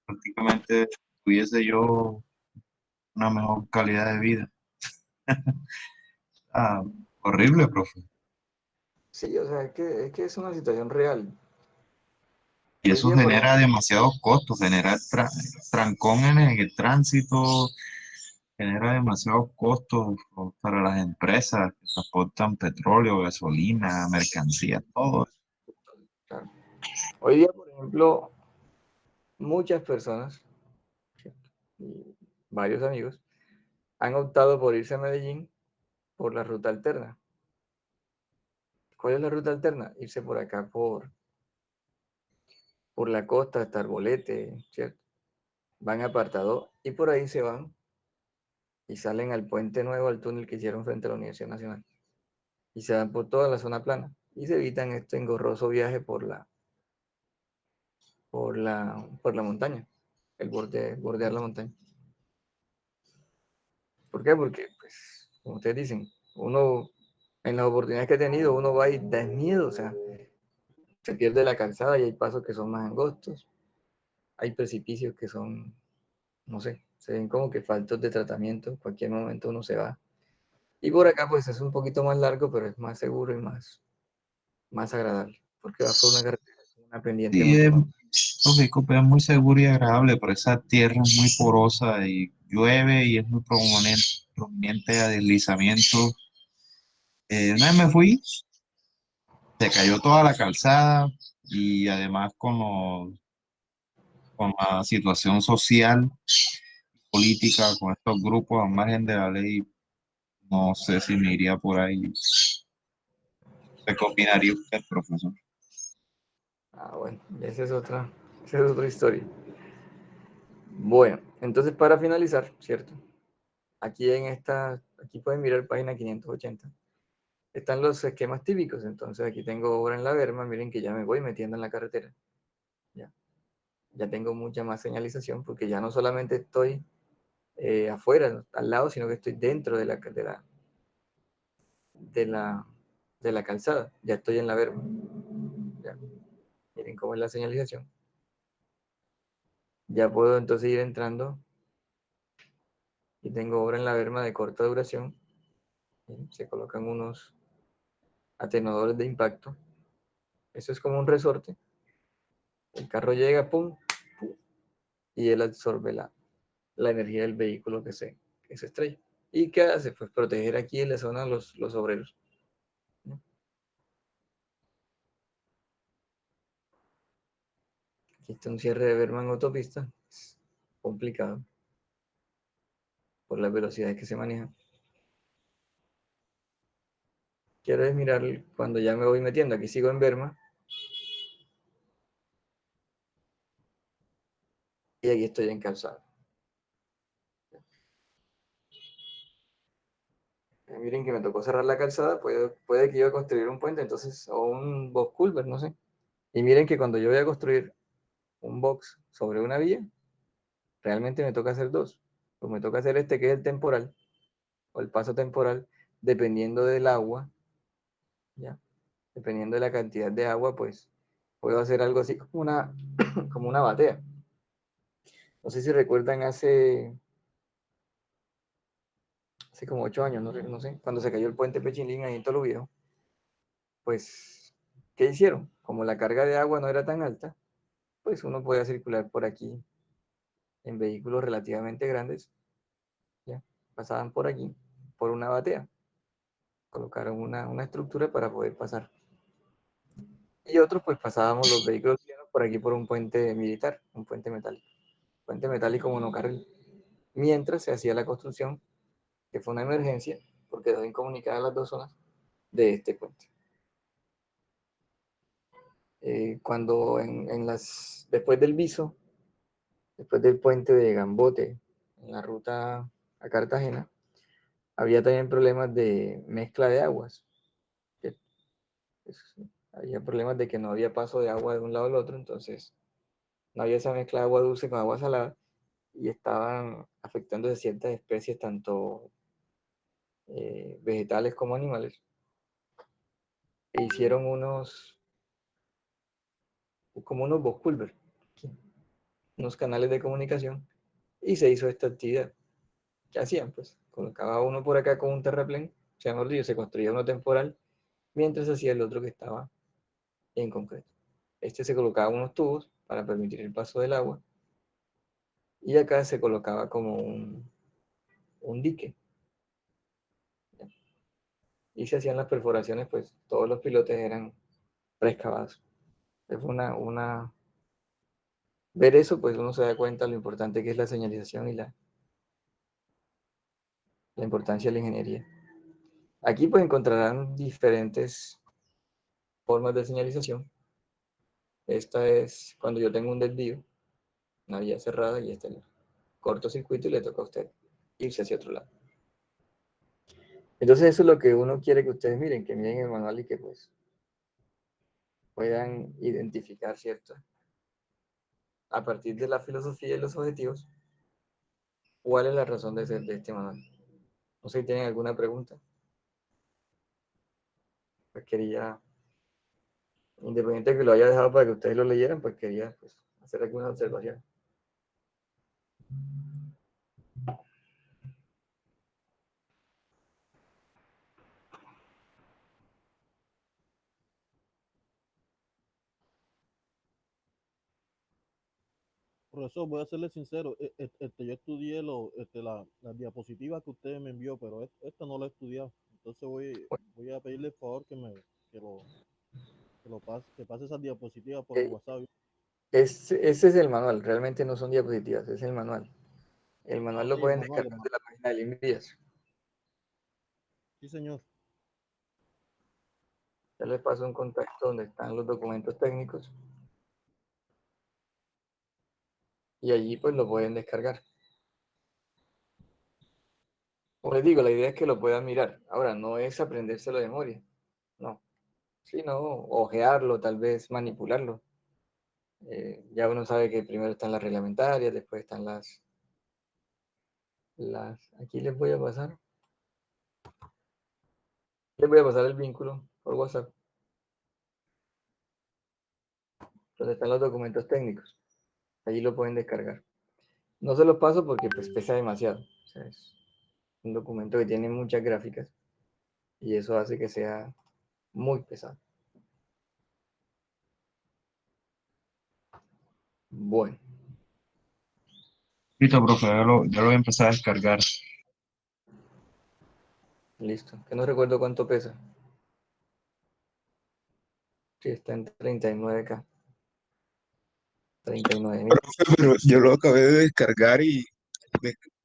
prácticamente tuviese yo una mejor calidad de vida. Ah, horrible, profe. sí, o sea, es que es una situación real. Y Hoy eso día, por genera ejemplo, demasiados costos, genera trancón en el tránsito, genera demasiados costos para las empresas que transportan petróleo, gasolina, mercancías, todo. claro, hoy día, por ejemplo, muchas personas, ¿cierto? Y varios amigos, han optado por irse a Medellín por la ruta alterna. ¿Cuál es la ruta alterna? Irse por acá, por la costa, hasta Arbolete, ¿cierto? Van a Apartadó y por ahí se van y salen al puente nuevo, al túnel que hicieron frente a la Universidad Nacional. Y se van por toda la zona plana y se evitan este engorroso viaje por la montaña, bordear la montaña. ¿Por qué? Porque, pues, como ustedes dicen, uno, en las oportunidades que ha tenido, uno va y da miedo, o sea, se pierde la calzada y hay pasos que son más angostos, hay precipicios que son, no sé, se ven como que faltos de tratamiento, en cualquier momento uno se va. Y por acá, pues, es un poquito más largo, pero es más seguro y más agradable, porque va por una carretera, una pendiente Sí, mucho más. lógico, pero es muy seguro y agradable, pero esa tierra es muy porosa y llueve y es muy proveniente a deslizamientos. Una vez me fui, se cayó toda la calzada y además con la situación social, política, con estos grupos a margen de la ley, no sé si me iría por ahí. ¿Qué opinaría usted, profesor? Ah, bueno, esa es otra historia. Bueno, entonces para finalizar, ¿cierto? Aquí pueden mirar página 580. Están los esquemas típicos, entonces aquí tengo obra en la berma, miren que ya me voy metiendo en la carretera. Ya, ya tengo mucha más señalización porque ya no solamente estoy afuera, al lado, sino que estoy dentro de la, de la calzada. Ya estoy en la berma. Ya, miren cómo es la señalización. Ya puedo entonces ir entrando y tengo obra en la berma de corta duración. Se colocan unos atenuadores de impacto. Eso es como un resorte. El carro llega, pum, pum, y él absorbe la energía del vehículo que se estrella. ¿Y qué hace? Pues proteger aquí en la zona los obreros, ¿no? Aquí está un cierre de Berman autopista. Es complicado por las velocidades que se manejan. Quiero es mirar cuando ya me voy metiendo. Aquí sigo en Berma y aquí estoy en calzada. Miren que me tocó cerrar la calzada, puede que yo a construir un puente, entonces, o un box culvert, no sé. Y miren que cuando yo voy a construir un box sobre una vía, realmente me toca hacer dos. Pues me toca hacer este que es el temporal, o el paso temporal, dependiendo del agua, ¿ya? Dependiendo de la cantidad de agua, pues puedo hacer algo así como como una batea. No sé si recuerdan hace como 8 años, no sé, cuando se cayó el puente Pechinlín ahí en Tolo Viejo, pues, ¿qué hicieron? Como la carga de agua no era tan alta, pues uno podía circular por aquí en vehículos relativamente grandes, ¿ya? Pasaban por aquí, por una batea, colocaron una estructura para poder pasar. Y otros, pues pasábamos los vehículos por aquí por un puente militar, un puente metálico monocarril, mientras se hacía la construcción, que fue una emergencia, porque quedó incomunicadas las dos zonas de este puente. Cuando después del Viso, después del puente de Gambote, en la ruta a Cartagena, había también problemas de mezcla de aguas. Que, pues, había problemas de que no había paso de agua de un lado al otro, entonces no había esa mezcla de agua dulce con agua salada y estaban afectando de ciertas especies, tanto vegetales como animales, e hicieron como unos bosculver, unos canales de comunicación, y se hizo esta actividad. ¿Qué hacían? Pues colocaba uno por acá con un terraplén, o sea, mejor dicho, se construía uno temporal, mientras hacía el otro que estaba en concreto. Este se colocaba unos tubos para permitir el paso del agua y acá se colocaba como un dique y se hacían las perforaciones, pues todos los pilotes eran preexcavados. Es ver eso, pues uno se da cuenta lo importante que es la señalización y la importancia de la ingeniería. Aquí pues encontrarán diferentes formas de señalización. Esta es cuando yo tengo un desvío, una vía cerrada y este el cortocircuito y le toca a usted irse hacia otro lado. Entonces eso es lo que uno quiere que ustedes miren, que miren el manual y que pues puedan identificar, ¿cierto? A partir de la filosofía y los objetivos, ¿cuál es la razón de ser de este manual? No sé si tienen alguna pregunta. Pues quería, independiente de que lo haya dejado para que ustedes lo leyeran, pues quería pues, hacer alguna observación. Profesor, voy a serle sincero, yo estudié las diapositivas que usted me envió, pero esta no la he estudiado. Entonces voy a pedirle el favor que lo, que pase esas diapositivas por el Eh, WhatsApp. ese es el manual, realmente no son diapositivas, es el manual. El Ah, manual ok, lo el pueden manual. descargar de la página del INVIAS. Sí, señor. Ya les paso un contacto donde están los documentos técnicos y allí pues lo pueden descargar. Como les digo, la idea es que lo puedan mirar. Ahora, no es aprendérselo de memoria, no, sino ojearlo, tal vez manipularlo. Ya uno sabe que primero están las reglamentarias, después están aquí les voy a pasar el vínculo por WhatsApp, donde están los documentos técnicos. Allí lo pueden descargar. No se los paso porque pues pesa demasiado. O sea, es un documento que tiene muchas gráficas y eso hace que sea muy pesado. Bueno, Listo, profe, ya lo voy a empezar a descargar. listo. Que no recuerdo cuánto pesa. Sí, está en 39K. 39.000. Pero yo lo acabé de descargar y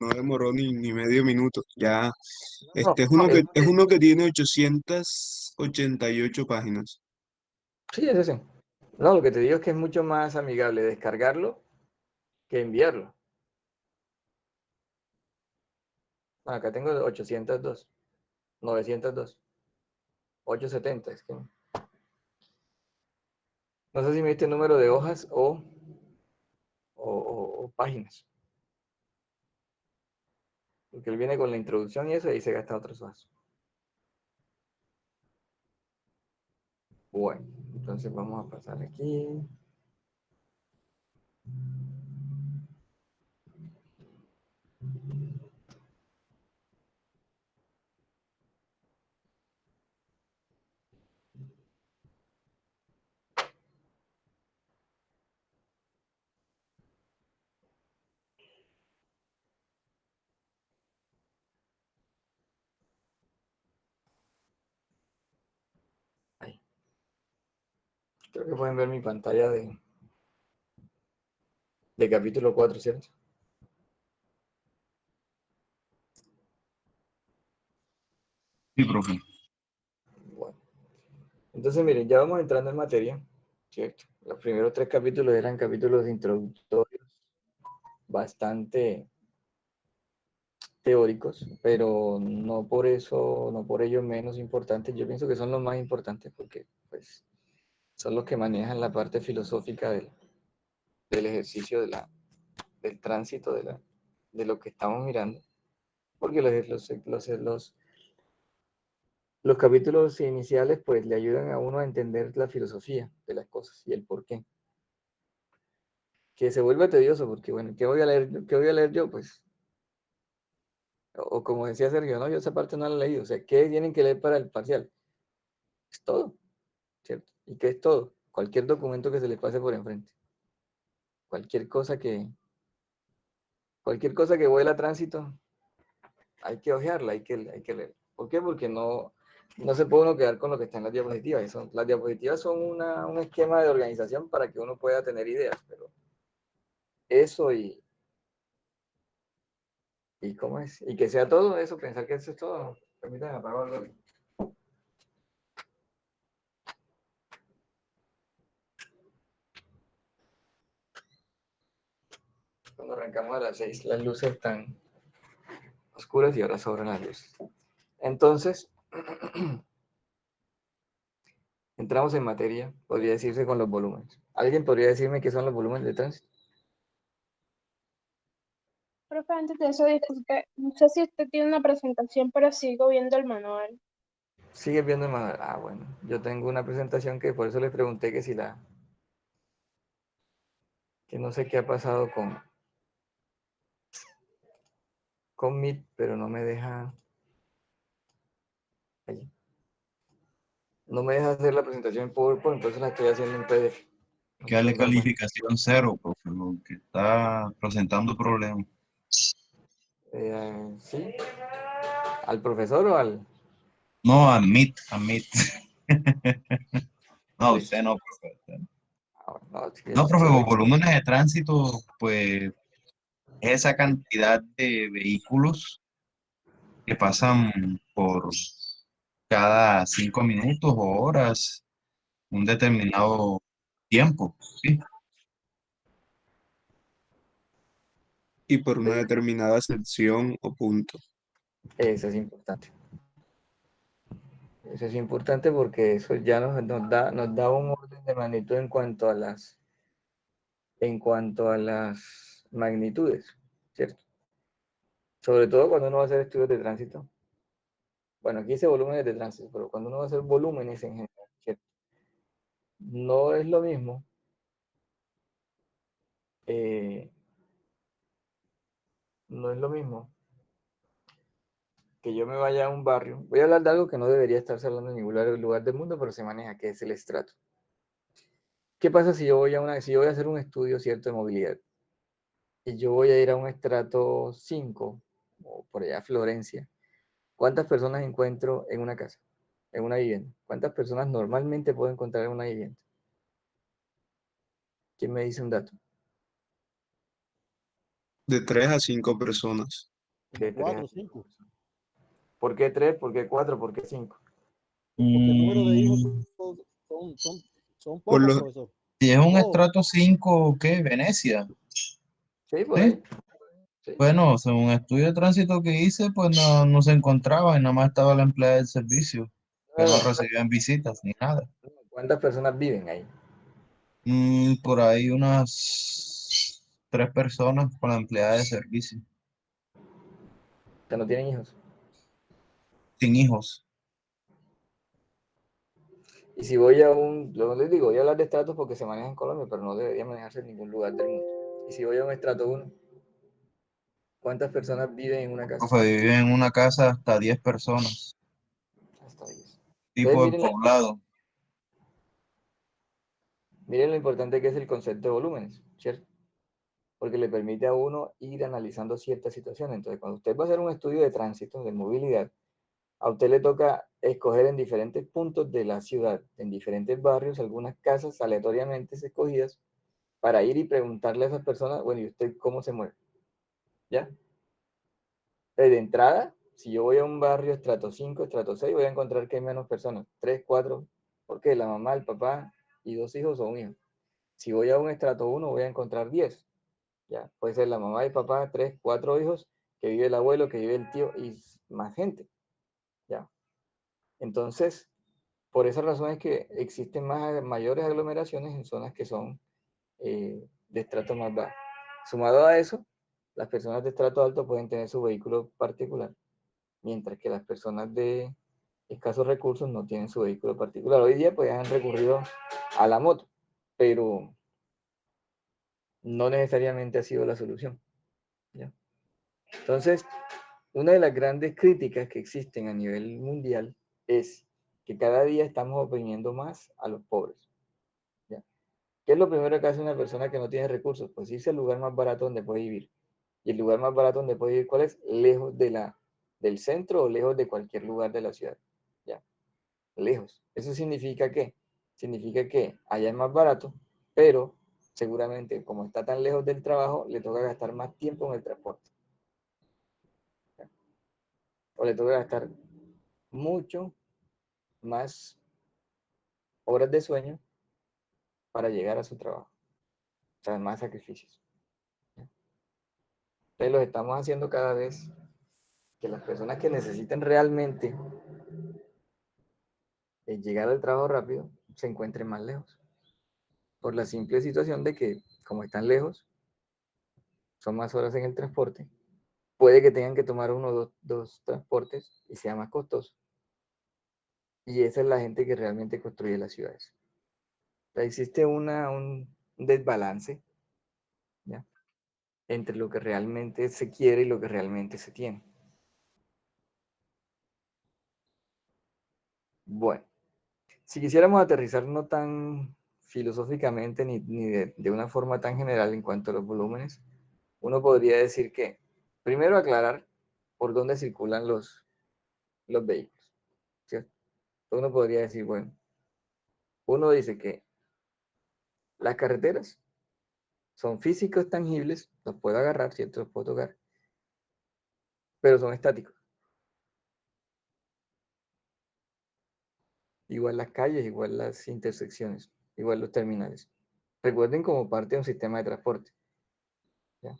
no demoró ni medio minuto. Ya, No, este es es- uno que tiene 888 páginas. sí, es ese. No, lo que te digo es que es mucho más amigable descargarlo que enviarlo. Bueno, acá tengo 802, 902, 870. Es que no sé si me diste el número de hojas o páginas. Porque él viene con la introducción y eso, y ahí se gasta otros hojas. Bueno, entonces vamos a pasar aquí. Ahí. Creo que pueden ver mi pantalla de capítulo 4, ¿cierto? Sí, profe. Bueno, entonces miren, ya vamos entrando en materia, ¿cierto? Los primeros 3 capítulos eran capítulos introductorios, bastante teóricos, pero no por eso, no por ello menos importantes. Yo pienso que son los más importantes porque pues, son los que manejan la parte filosófica del ejercicio del tránsito de lo que estamos mirando. Porque los capítulos iniciales pues le ayudan a uno a entender la filosofía de las cosas y el por qué. Que se vuelve tedioso porque, bueno, qué voy a leer yo? Pues, o como decía Sergio, no, yo esa parte no la he leído. O sea, ¿qué tienen que leer para el parcial? Es todo, ¿cierto? ¿Y qué es todo? cualquier documento que se les pase por enfrente, cualquier cosa que, cualquier cosa que vuela a tránsito, hay que ojearla, hay que leer. ¿Por qué? Porque no se puede uno quedar con lo que está en las diapositivas. Las diapositivas son un esquema de organización para que uno pueda tener ideas, pero eso y cómo es, y que sea todo eso, pensar que eso es todo. Permítanme apagar algo. Cuando arrancamos a las 6, las luces están oscuras y ahora sobran las luces. Entonces, entramos en materia, podría decirse con los volúmenes. ¿Alguien podría decirme qué son los volúmenes de tránsito? Profe, antes de eso, disculpe, no sé si usted tiene una presentación, pero sigo viendo el manual. ¿Sigues viendo el manual? Ah, bueno, yo tengo una presentación que por eso les pregunté que no sé qué ha pasado con Meet, pero no me deja, ahí, no me deja hacer la presentación en PowerPoint, entonces la estoy haciendo en PDF. No Que darle puedo dar cuenta. calificación 0, profe, porque está presentando problemas. ¿Sí? ¿Al profesor o al...? No, admit. No, Listo. usted no, profe. Usted no. Ah, bueno, no, es que No, profe, yo los soy... volúmenes de tránsito, pues, es esa cantidad de vehículos que pasan por cada 5 minutos o horas, un determinado tiempo, ¿sí? Y por una determinada sección o punto. Eso es importante. Eso es importante porque eso ya nos da un orden de magnitud en cuanto a las magnitudes, ¿cierto? Sobre todo cuando uno va a hacer estudios de tránsito. Bueno, aquí dice volúmenes de tránsito, pero cuando uno va a hacer volúmenes en general, ¿cierto? No es lo mismo, eh, no es lo mismo que yo me vaya a un barrio. Voy a hablar de algo que no debería estarse hablando en ningún lugar del mundo, pero se maneja, que es el estrato. ¿Qué pasa si yo voy si yo voy a hacer un estudio, cierto, de movilidad? Y yo voy a ir a un estrato 5 o por allá Florencia. ¿Cuántas personas encuentro en una casa, en una vivienda? ¿Cuántas personas normalmente puedo encontrar en una vivienda? ¿Quién me dice un dato? De 3 a 5 personas. Como De 3 a 4 o 5 5. personas. ¿Por qué 3? ¿Por qué 4? ¿Por qué 5? Porque el número de hijos Mm, son, son, son Por pocos, lo, profesor. si es un Oh, estrato 5, ¿qué? Venecia, Sí, por ¿sí? ahí. Sí. Bueno, según estudio de tránsito que hice, pues no se encontraba y nada más estaba la empleada del servicio, que No, no no, recibían visitas ni nada. no. ¿Cuántas personas viven ahí? Por ahí unas 3 personas con la empleada de servicio, Que no tienen hijos. sin hijos. Y si voy a lo les digo, voy a hablar de estratos porque se maneja en Colombia, pero no debería manejarse en ningún lugar del mundo. Y si voy a un estrato 1, ¿cuántas personas viven en una casa? Profe, viven en una casa hasta 10 personas, Hasta 10. Entonces tipo de poblado. miren lo importante que es el concepto de volúmenes, ¿cierto? Porque le permite a uno ir analizando ciertas situaciones. Entonces, cuando usted va a hacer un estudio de tránsito, de movilidad, a usted le toca escoger en diferentes puntos de la ciudad, en diferentes barrios, algunas casas aleatoriamente escogidas, para ir y preguntarle a esas personas, bueno, ¿y usted cómo se mueve? ¿Ya? De entrada, si yo voy a un barrio estrato 5, estrato 6, voy a encontrar que hay menos personas, 3, 4, porque la mamá, el papá y 2 hijos o un hijo. Si voy a un estrato 1, voy a encontrar 10. ¿Ya? Puede ser la mamá y papá, 3, 4 hijos, que vive el abuelo, que vive el tío y más gente. ¿Ya? Entonces, por esa razón es que existen mayores aglomeraciones en zonas que son de estrato más bajo. Sumado a eso, las personas de estrato alto pueden tener su vehículo particular, mientras que las personas de escasos recursos no tienen su vehículo particular. Hoy día pues han recurrido a la moto, pero no necesariamente ha sido la solución. ¿Ya? Entonces, una de las grandes críticas que existen a nivel mundial es que cada día estamos oprimiendo más a los pobres. ¿Qué es lo primero que hace una persona que no tiene recursos? Pues irse al lugar más barato donde puede vivir. ¿Y el lugar más barato donde puede vivir cuál es? Lejos del centro o lejos de cualquier lugar de la ciudad. ¿Ya? Lejos. ¿Eso significa qué? Significa que allá es más barato, pero seguramente como está tan lejos del trabajo, le toca gastar más tiempo en el transporte. ¿Ya? O le toca gastar mucho más horas de sueño para llegar a su trabajo. O sea, más sacrificios. ¿Ya? Entonces los estamos haciendo cada vez que las personas que necesiten realmente llegar al trabajo rápido se encuentren más lejos. Por la simple situación de que, como están lejos, son más horas en el transporte, puede que tengan que tomar uno o dos transportes y sea más costoso. Y esa es la gente que realmente construye las ciudades. O sea, existe un desbalance, ¿ya? Entre lo que realmente se quiere y lo que realmente se tiene. Bueno, si quisiéramos aterrizar no tan filosóficamente ni de una forma tan general en cuanto a los volúmenes, uno podría decir que, primero aclarar por dónde circulan los vehículos, ¿cierto? Uno podría decir, bueno, uno dice que las carreteras son físicos tangibles, los puedo agarrar, ¿cierto? Los puedo tocar, pero son estáticos. Igual las calles, igual las intersecciones, igual los terminales. Recuerden como parte de un sistema de transporte, ¿ya?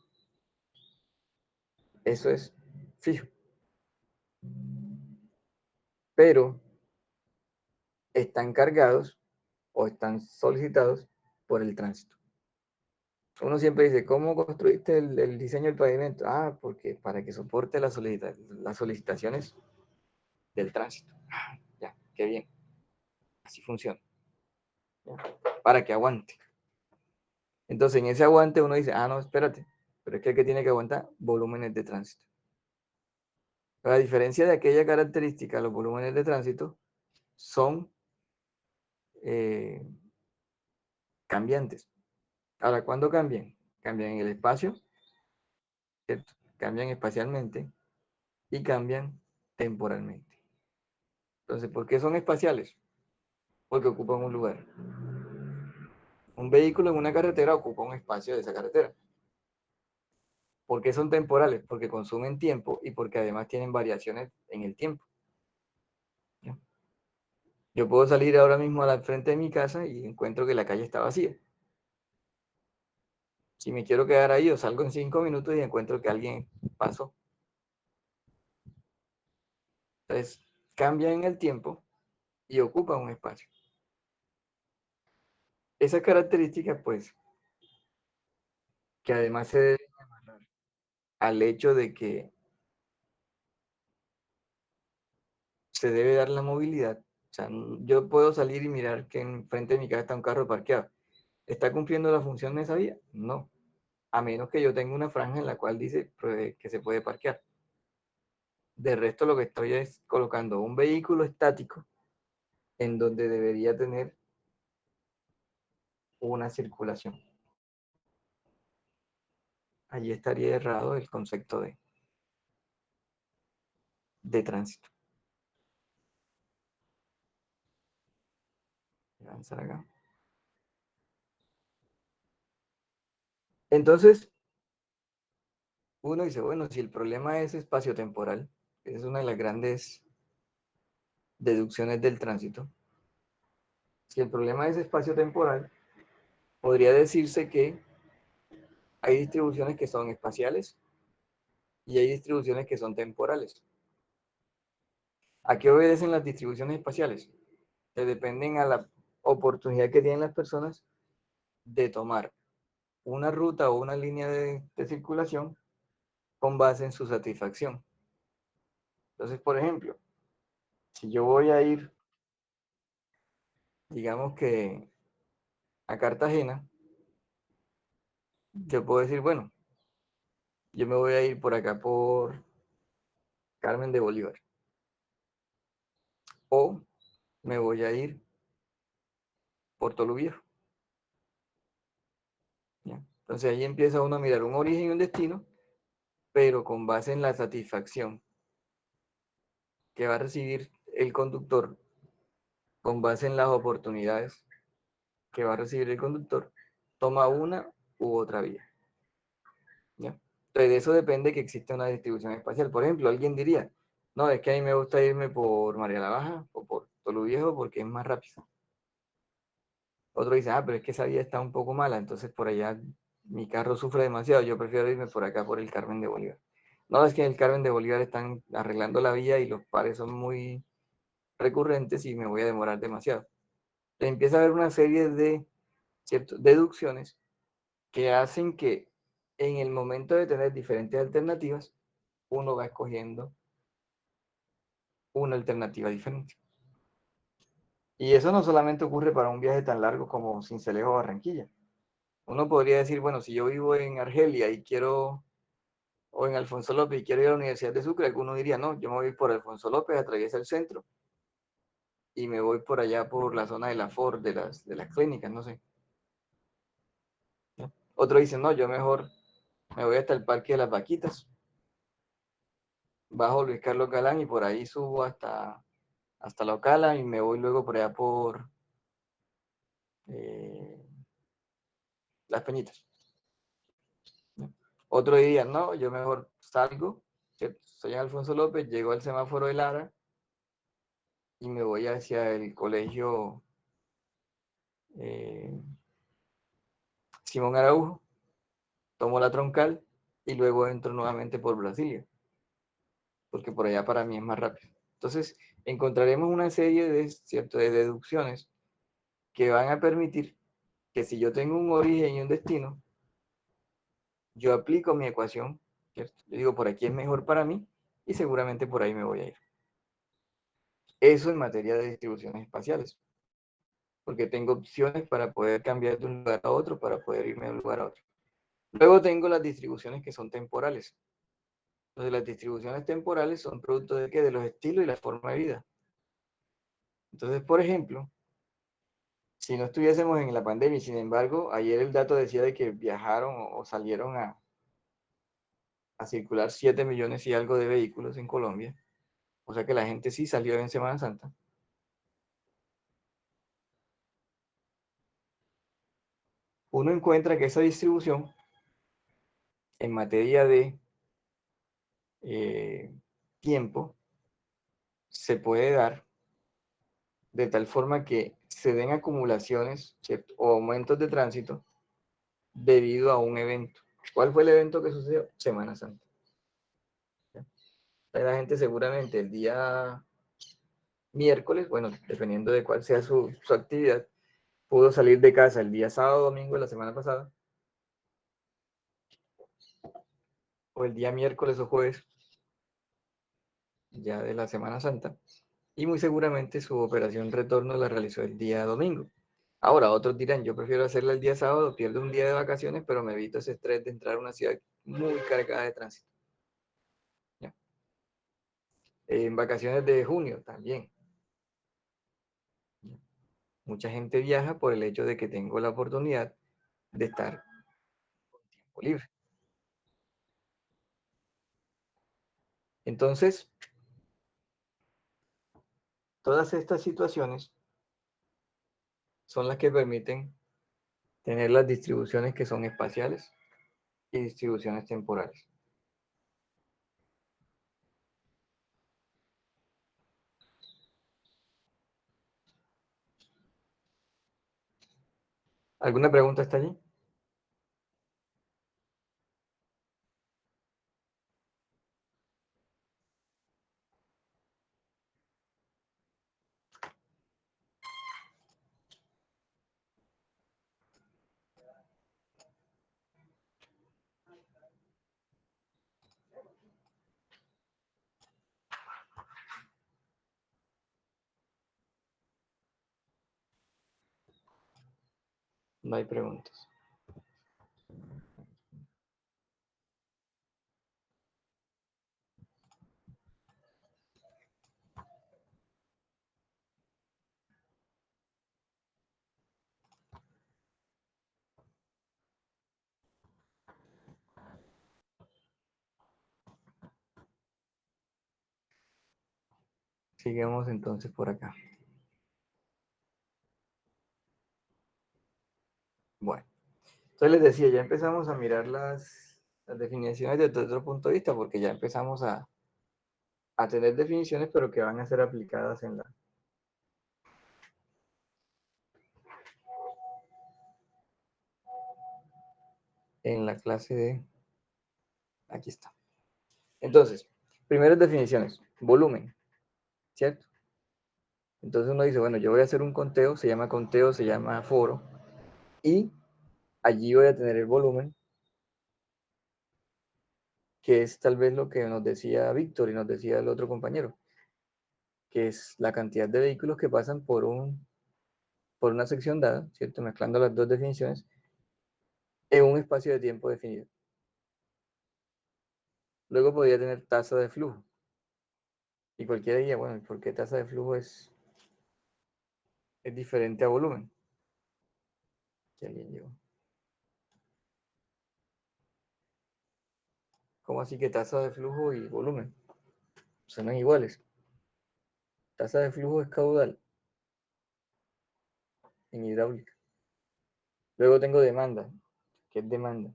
Eso es fijo. Pero están cargados o están solicitados por el tránsito. Uno siempre dice, ¿cómo construiste el diseño del pavimento? Ah, porque para que soporte las solicitaciones del tránsito. Ah, ya, qué bien. Así funciona. ¿Ya? Para que aguante. Entonces, en ese aguante uno dice, ah, no, espérate, pero es que el que tiene que aguantar volúmenes de tránsito. Pero a diferencia de aquella característica, los volúmenes de tránsito son eh, cambiantes. Ahora, ¿cuándo cambian? Cambian en el espacio, ¿cierto? Cambian espacialmente y cambian temporalmente. Entonces, ¿por qué son espaciales? Porque ocupan un lugar. Un vehículo en una carretera ocupa un espacio de esa carretera. ¿Por qué son temporales? Porque consumen tiempo y porque además tienen variaciones en el tiempo. ¿Ya? Yo puedo salir ahora mismo al frente de mi casa y encuentro que la calle está vacía. Si me quiero quedar ahí, yo salgo en 5 minutos y encuentro que alguien pasó. Entonces, cambian en el tiempo y ocupan un espacio. Esas características, pues, que además se deben al hecho de que se debe dar la movilidad. O sea, yo puedo salir y mirar que enfrente de mi casa está un carro parqueado. ¿Está cumpliendo la función de esa vía? No. A menos que yo tenga una franja en la cual dice que se puede parquear. De resto, lo que estoy es colocando un vehículo estático en donde debería tener una circulación. Allí estaría errado el concepto de tránsito. Voy a avanzar acá. Entonces, uno dice, bueno, si el problema es espacio-temporal, esa es una de las grandes deducciones del tránsito. Si el problema es espacio-temporal, podría decirse que hay distribuciones que son espaciales y hay distribuciones que son temporales. ¿A qué obedecen las distribuciones espaciales? Que dependen a la oportunidad que tienen las personas de tomar una ruta o una línea de circulación con base en su satisfacción. Entonces, por ejemplo, si yo voy a ir, digamos que a Cartagena, yo puedo decir, bueno, yo me voy a ir por acá por Carmen de Bolívar. O me voy a ir por Toluviejo. Entonces ahí empieza uno a mirar un origen y un destino, pero con base en la satisfacción que va a recibir el conductor, con base en las oportunidades que va a recibir el conductor, toma una u otra vía. ¿Ya? Entonces de eso depende que exista una distribución espacial. Por ejemplo, alguien diría, no, es que a mí me gusta irme por María la Baja o por Tolu Viejo porque es más rápido. Otro dice, ah, pero es que esa vía está un poco mala, entonces por allá mi carro sufre demasiado, yo prefiero irme por acá por el Carmen de Bolívar. No, es que en el Carmen de Bolívar están arreglando la vía y los pares son muy recurrentes y me voy a demorar demasiado. Entonces empieza a haber una serie de deducciones que hacen que en el momento de tener diferentes alternativas, uno va escogiendo una alternativa diferente. Y eso no solamente ocurre para un viaje tan largo como Sincelejo o Barranquilla. Uno podría decir, bueno, si yo vivo en Argelia y quiero, o en Alfonso López y quiero ir a la Universidad de Sucre, alguno diría, no, yo me voy por Alfonso López, atravieso el centro y me voy por allá por la zona de la Ford, de las clínicas, no sé. ¿No? Otro dice, no, yo mejor me voy hasta el Parque de las Vaquitas, bajo Luis Carlos Galán y por ahí subo hasta La Ocala y me voy luego por allá por eh, Las Peñitas. ¿No? Otro día, no, yo mejor salgo, ¿cierto? Soy Alfonso López, llego al semáforo de Lara y me voy hacia el colegio eh, Simón Araujo, tomo la troncal y luego entro nuevamente por Brasilia, porque por allá para mí es más rápido. Entonces, encontraremos una serie de deducciones que van a permitir que si yo tengo un origen y un destino, yo aplico mi ecuación, ¿cierto? Yo digo, por aquí es mejor para mí y seguramente por ahí me voy a ir. Eso en materia de distribuciones espaciales, porque tengo opciones para poder cambiar de un lugar a otro, para poder irme de un lugar a otro. Luego tengo las distribuciones que son temporales. Entonces, las distribuciones temporales son producto de qué? De los estilos y la forma de vida. Entonces, por ejemplo, si no estuviésemos en la pandemia, y sin embargo, ayer el dato decía de que viajaron o salieron a circular 7 millones y algo de vehículos en Colombia, o sea que la gente sí salió en Semana Santa. Uno encuentra que esa distribución en materia de eh, tiempo se puede dar de tal forma que se den acumulaciones, ¿cierto? O aumentos de tránsito debido a un evento. ¿Cuál fue el evento que sucedió? Semana Santa. La gente seguramente el día miércoles, bueno, dependiendo de cuál sea su actividad, pudo salir de casa el día sábado, domingo de la semana pasada, o el día miércoles o jueves, ya de la Semana Santa, y muy seguramente su operación retorno la realizó el día domingo. Ahora, otros dirán, yo prefiero hacerla el día sábado, pierdo un día de vacaciones, pero me evito ese estrés de entrar a una ciudad muy cargada de tránsito. ¿Ya? En vacaciones de junio también. ¿Ya? Mucha gente viaja por el hecho de que tengo la oportunidad de estar con tiempo libre. Entonces, todas estas situaciones son las que permiten tener las distribuciones que son espaciales y distribuciones temporales. ¿Alguna pregunta hasta allí? No hay preguntas. sigamos entonces por acá. Bueno, entonces les decía, ya empezamos a mirar las definiciones desde otro punto de vista, porque ya empezamos a tener definiciones, pero que van a ser aplicadas en la clase de... Aquí está. Entonces, primeras definiciones. Volumen, ¿cierto? Entonces uno dice, bueno, yo voy a hacer un conteo, se llama foro, y allí voy a tener el volumen, que es tal vez lo que nos decía Víctor y nos decía el otro compañero, que es la cantidad de vehículos que pasan por una sección dada, ¿cierto? Mezclando las dos definiciones, en un espacio de tiempo definido. Luego podría tener tasa de flujo. Y cualquiera diría, bueno, ¿por qué tasa de flujo es diferente a volumen? Que alguien llegó. ¿Cómo así que tasa de flujo y volumen son iguales? Tasa de flujo es caudal en hidráulica. Luego tengo demanda. ¿Qué es demanda?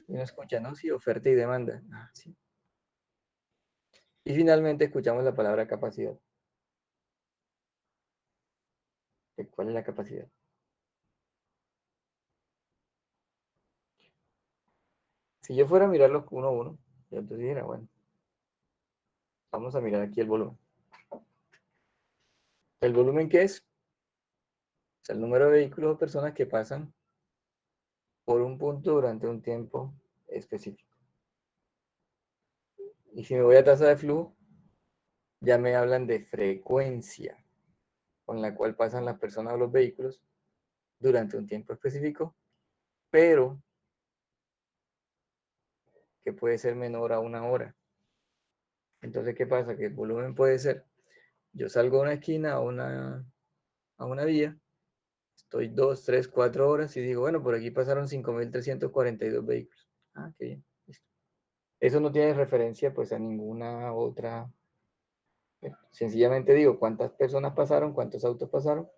Y uno escucha, ¿no? Sí, oferta y demanda. Ah, sí. Y finalmente escuchamos la palabra capacidad. ¿Cuál es la capacidad? Si yo fuera a mirarlos uno a uno, yo entonces dijera, bueno, vamos a mirar aquí el volumen. ¿El volumen qué es? Es el número de vehículos o personas que pasan por un punto durante un tiempo específico. Y si me voy a tasa de flujo, ya me hablan de frecuencia con la cual pasan las personas o los vehículos durante un tiempo específico, pero que puede ser menor a una hora. Entonces, ¿qué pasa? Que el volumen puede ser, yo salgo a una esquina, a una vía, estoy 2, 3, 4 horas y digo, bueno, por aquí pasaron 5.342 vehículos. Ah, qué bien, listo. Eso no tiene referencia pues a ninguna otra. Sencillamente digo cuántas personas pasaron, cuántos autos pasaron,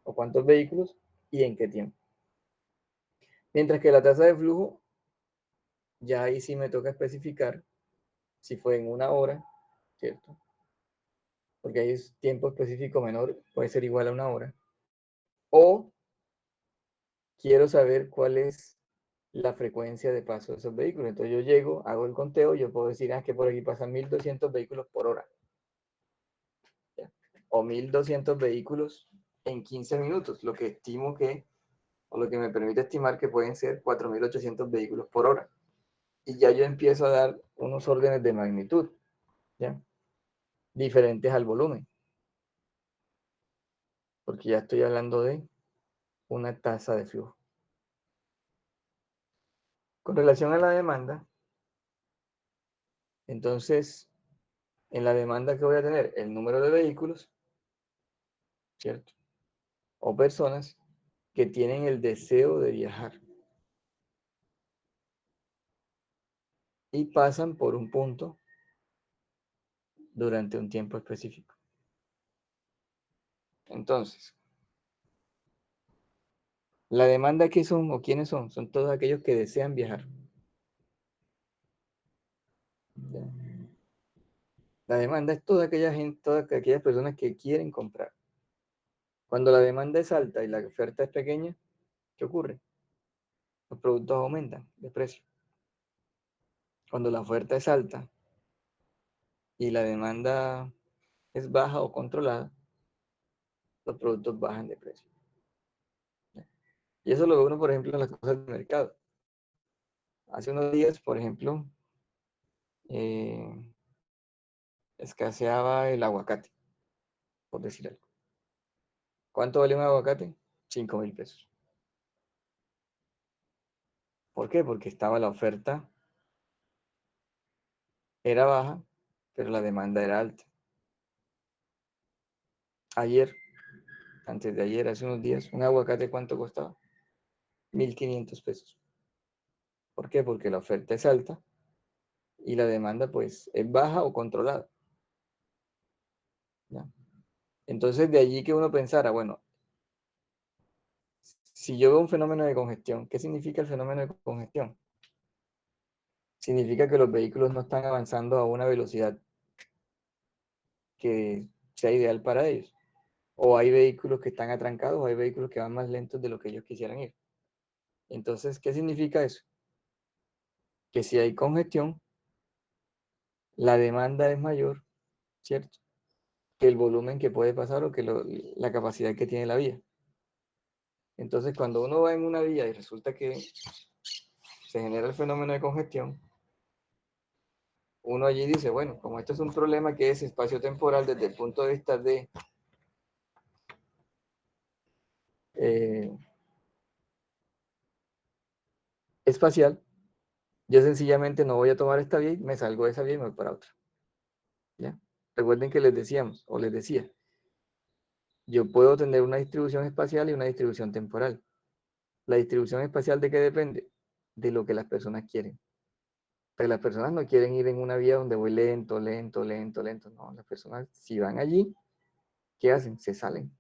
o cuántos vehículos y en qué tiempo. Mientras que la tasa de flujo, ya ahí sí me toca especificar si fue en una hora, ¿cierto? Porque ahí es tiempo específico menor, puede ser igual a una hora. O quiero saber cuál es la frecuencia de paso de esos vehículos. Entonces yo llego, hago el conteo, yo puedo decir, que por aquí pasan 1.200 vehículos por hora. ¿Ya? O 1.200 vehículos en 15 minutos, lo que estimo que, o lo que me permite estimar que pueden ser 4.800 vehículos por hora. Y ya yo empiezo a dar unos órdenes de magnitud, ¿ya? Diferentes al volumen, porque ya estoy hablando de una tasa de flujo. Con relación a la demanda, entonces, en la demanda que voy a tener, el número de vehículos, ¿cierto? O personas que tienen el deseo de viajar y pasan por un punto durante un tiempo específico. Entonces, la demanda, ¿qué son o quiénes son? Son todos aquellos que desean viajar. ¿Ya? La demanda es toda aquella gente, todas aquellas personas que quieren comprar. Cuando la demanda es alta y la oferta es pequeña, ¿qué ocurre? Los productos aumentan de precio. Cuando la oferta es alta y la demanda es baja o controlada, los productos bajan de precio. Y eso lo ve uno, por ejemplo, en las cosas del mercado. Hace unos días, por ejemplo, eh, escaseaba el aguacate, por decir algo. ¿Cuánto vale un aguacate? 5.000 pesos. ¿Por qué? Porque estaba la oferta, era baja, pero la demanda era alta. Ayer, antes de ayer, hace unos días, un aguacate, ¿cuánto costaba? 1.500 pesos. ¿Por qué? Porque la oferta es alta y la demanda, pues, es baja o controlada. ¿ya? Entonces, de allí que uno pensara, bueno, si yo veo un fenómeno de congestión, ¿qué significa el fenómeno de congestión? Significa que los vehículos no están avanzando a una velocidad que sea ideal para ellos. O hay vehículos que están atrancados, o hay vehículos que van más lentos de lo que ellos quisieran ir. Entonces, ¿qué significa eso? Que si hay congestión, la demanda es mayor, ¿cierto? Que el volumen que puede pasar o que la capacidad que tiene la vía. Entonces, cuando uno va en una vía y resulta que se genera el fenómeno de congestión, uno allí dice, bueno, como esto es un problema que es espacio-temporal desde el punto de vista de eh, espacial, yo sencillamente no voy a tomar esta vía y me salgo de esa vía y me voy para otra. ¿Ya? Recuerden que les decíamos, o les decía, yo puedo tener una distribución espacial y una distribución temporal. La distribución espacial, ¿de qué depende? De lo que las personas quieren. Pero las personas no quieren ir en una vía donde voy lento, lento, lento, lento. No, las personas, si van allí, ¿qué hacen? Se salen.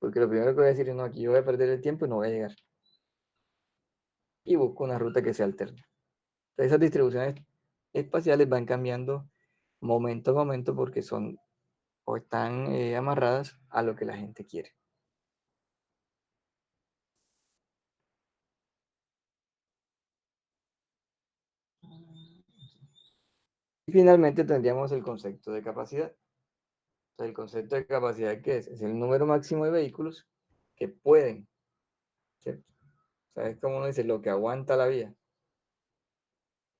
Porque lo primero que voy a decir es, no, aquí yo voy a perder el tiempo y no voy a llegar. Y busco una ruta que sea alterna. Entonces, esas distribuciones espaciales van cambiando momento a momento porque son o están amarradas a lo que la gente quiere. Y finalmente tendríamos el concepto de capacidad. Entonces, el concepto de capacidad, ¿qué es? Es el número máximo de vehículos que pueden, ¿cierto? O sea, es como uno dice, lo que aguanta la vía,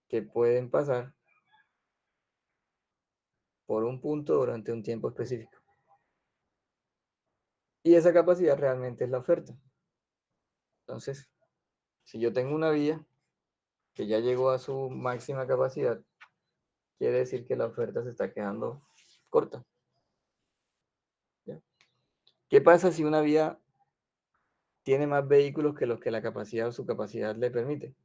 que pueden pasar por un punto durante un tiempo específico. Y esa capacidad realmente es la oferta. Entonces, si yo tengo una vía que ya llegó a su máxima capacidad, quiere decir que la oferta se está quedando corta. ¿Ya? ¿Qué pasa si una vía tiene más vehículos que los que la capacidad o su capacidad le permite?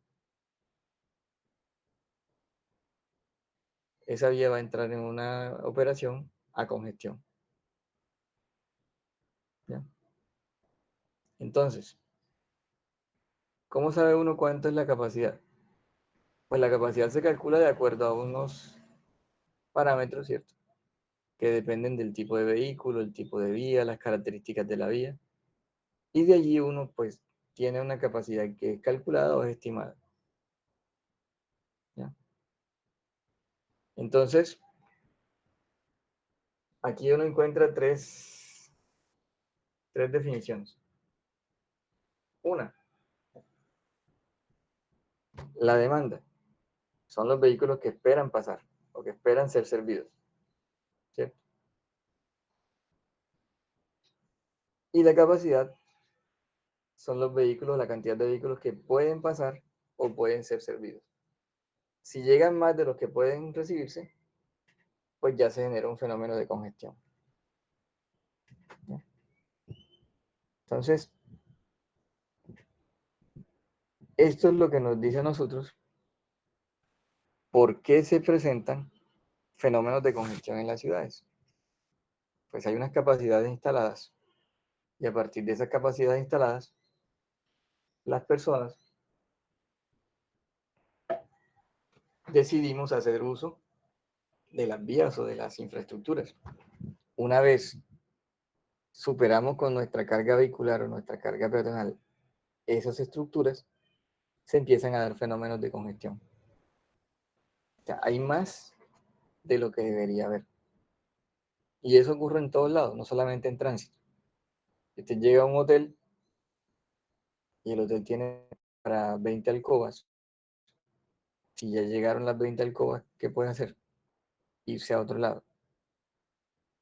Esa vía va a entrar en una operación a congestión. ¿Ya? Entonces, ¿cómo sabe uno cuánto es la capacidad? Pues la capacidad se calcula de acuerdo a unos parámetros, ¿cierto? Que dependen del tipo de vehículo, el tipo de vía, las características de la vía. Y de allí uno pues tiene una capacidad que es calculada o es estimada. ¿Ya? Entonces, aquí uno encuentra tres definiciones. Una, la demanda. Son los vehículos que esperan pasar o que esperan ser servidos. ¿Cierto? Y la capacidad son los vehículos, la cantidad de vehículos que pueden pasar o pueden ser servidos. Si llegan más de los que pueden recibirse, pues ya se genera un fenómeno de congestión. ¿Ya? Entonces, esto es lo que nos dice a nosotros por qué se presentan fenómenos de congestión en las ciudades. Pues hay unas capacidades instaladas y a partir de esas capacidades instaladas, las personas decidimos hacer uso de las vías o de las infraestructuras. Una vez superamos con nuestra carga vehicular o nuestra carga peatonal esas estructuras, se empiezan a dar fenómenos de congestión. O sea, hay más de lo que debería haber. Y eso ocurre en todos lados, no solamente en tránsito. Usted llega a un hotel y el hotel tiene para 20 alcobas. Si ya llegaron las 20 alcobas, ¿qué puede hacer? Irse a otro lado.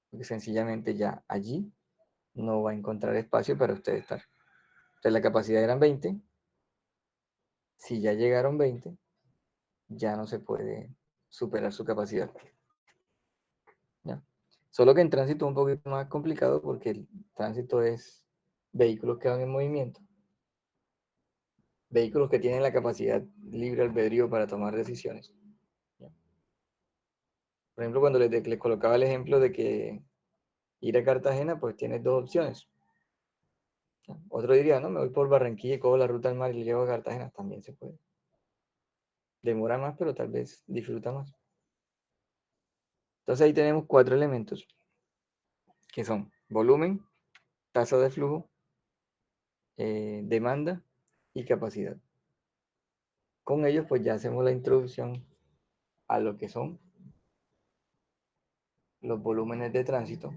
Porque sencillamente ya allí no va a encontrar espacio para usted estar. Entonces la capacidad eran 20. Si ya llegaron 20, ya no se puede superar su capacidad. ¿Ya? Solo que en tránsito es un poquito más complicado porque el tránsito es vehículos que van en movimiento, vehículos que tienen la capacidad libre albedrío para tomar decisiones. ¿Ya? Por ejemplo, cuando les colocaba el ejemplo de que Ir a Cartagena, pues tienes dos opciones. Otro diría, no, me voy por Barranquilla y cojo la ruta al mar y llego a Cartagena. También se puede. Demora más, pero tal vez disfruta más. Entonces ahí tenemos 4 elementos, que son volumen, tasa de flujo, demanda y capacidad. Con ellos pues ya hacemos la introducción a lo que son los volúmenes de tránsito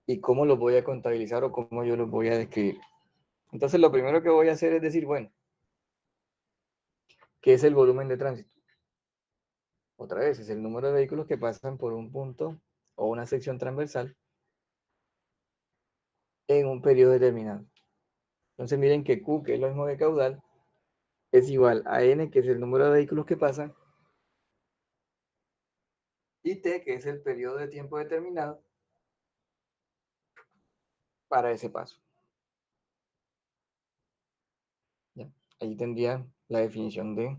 y cómo los voy a contabilizar o cómo yo los voy a describir. Entonces lo primero que voy a hacer es decir, bueno, ¿qué es el volumen de tránsito? Otra vez, es el número de vehículos que pasan por un punto o una sección transversal en un periodo determinado. Entonces miren que Q, que es lo mismo que caudal, es igual a N, que es el número de vehículos que pasan, y T, que es el periodo de tiempo determinado para ese paso. ¿Ya? Ahí tendría la definición de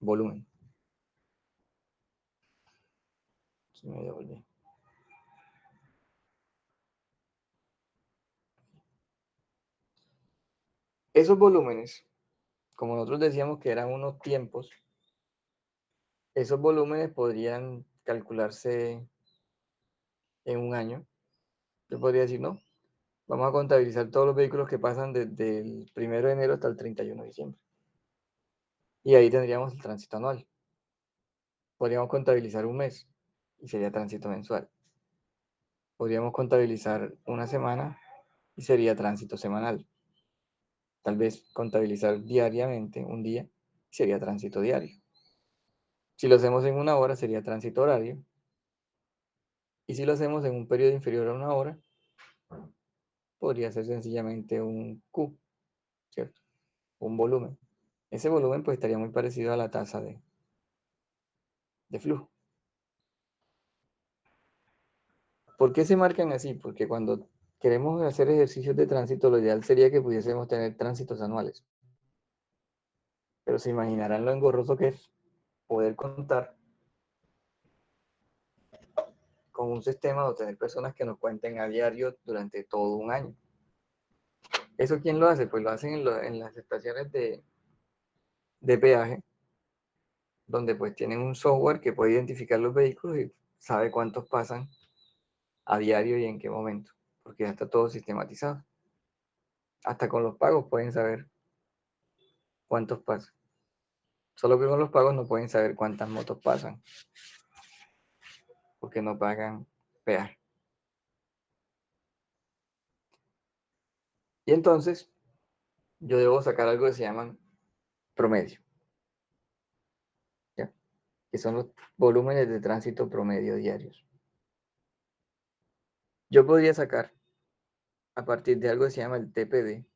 volumen. Aquí me devolví. Esos volúmenes, como nosotros decíamos que eran unos tiempos, esos volúmenes podrían calcularse en un año. Yo podría decir, no, vamos a contabilizar todos los vehículos que pasan desde el 1 de enero hasta el 31 de diciembre. Y ahí tendríamos el tránsito anual. Podríamos contabilizar un mes y sería tránsito mensual. Podríamos contabilizar una semana y sería tránsito semanal. Tal vez contabilizar diariamente un día sería tránsito diario. Si lo hacemos en una hora sería tránsito horario. Y si lo hacemos en un periodo inferior a una hora, podría ser sencillamente un Q, ¿cierto? Un volumen. Ese volumen pues estaría muy parecido a la tasa de flujo. ¿Por qué se marcan así? Porque cuando queremos hacer ejercicios de tránsito, lo ideal sería que pudiésemos tener tránsitos anuales. Pero se imaginarán lo engorroso que es poder contar con un sistema o tener personas que nos cuenten a diario durante todo un año. ¿Eso quién lo hace? Pues lo hacen en las estaciones de peaje, donde pues tienen un software que puede identificar los vehículos y sabe cuántos pasan a diario y en qué momento, porque ya está todo sistematizado. Hasta con los pagos pueden saber cuántos pasan. Solo que con los pagos no pueden saber cuántas motos pasan, porque no pagan peaje. Y entonces yo debo sacar algo que se llaman promedio, ¿ya? Que son los volúmenes de tránsito promedio diarios. Yo podría sacar a partir de algo que se llama el TPD,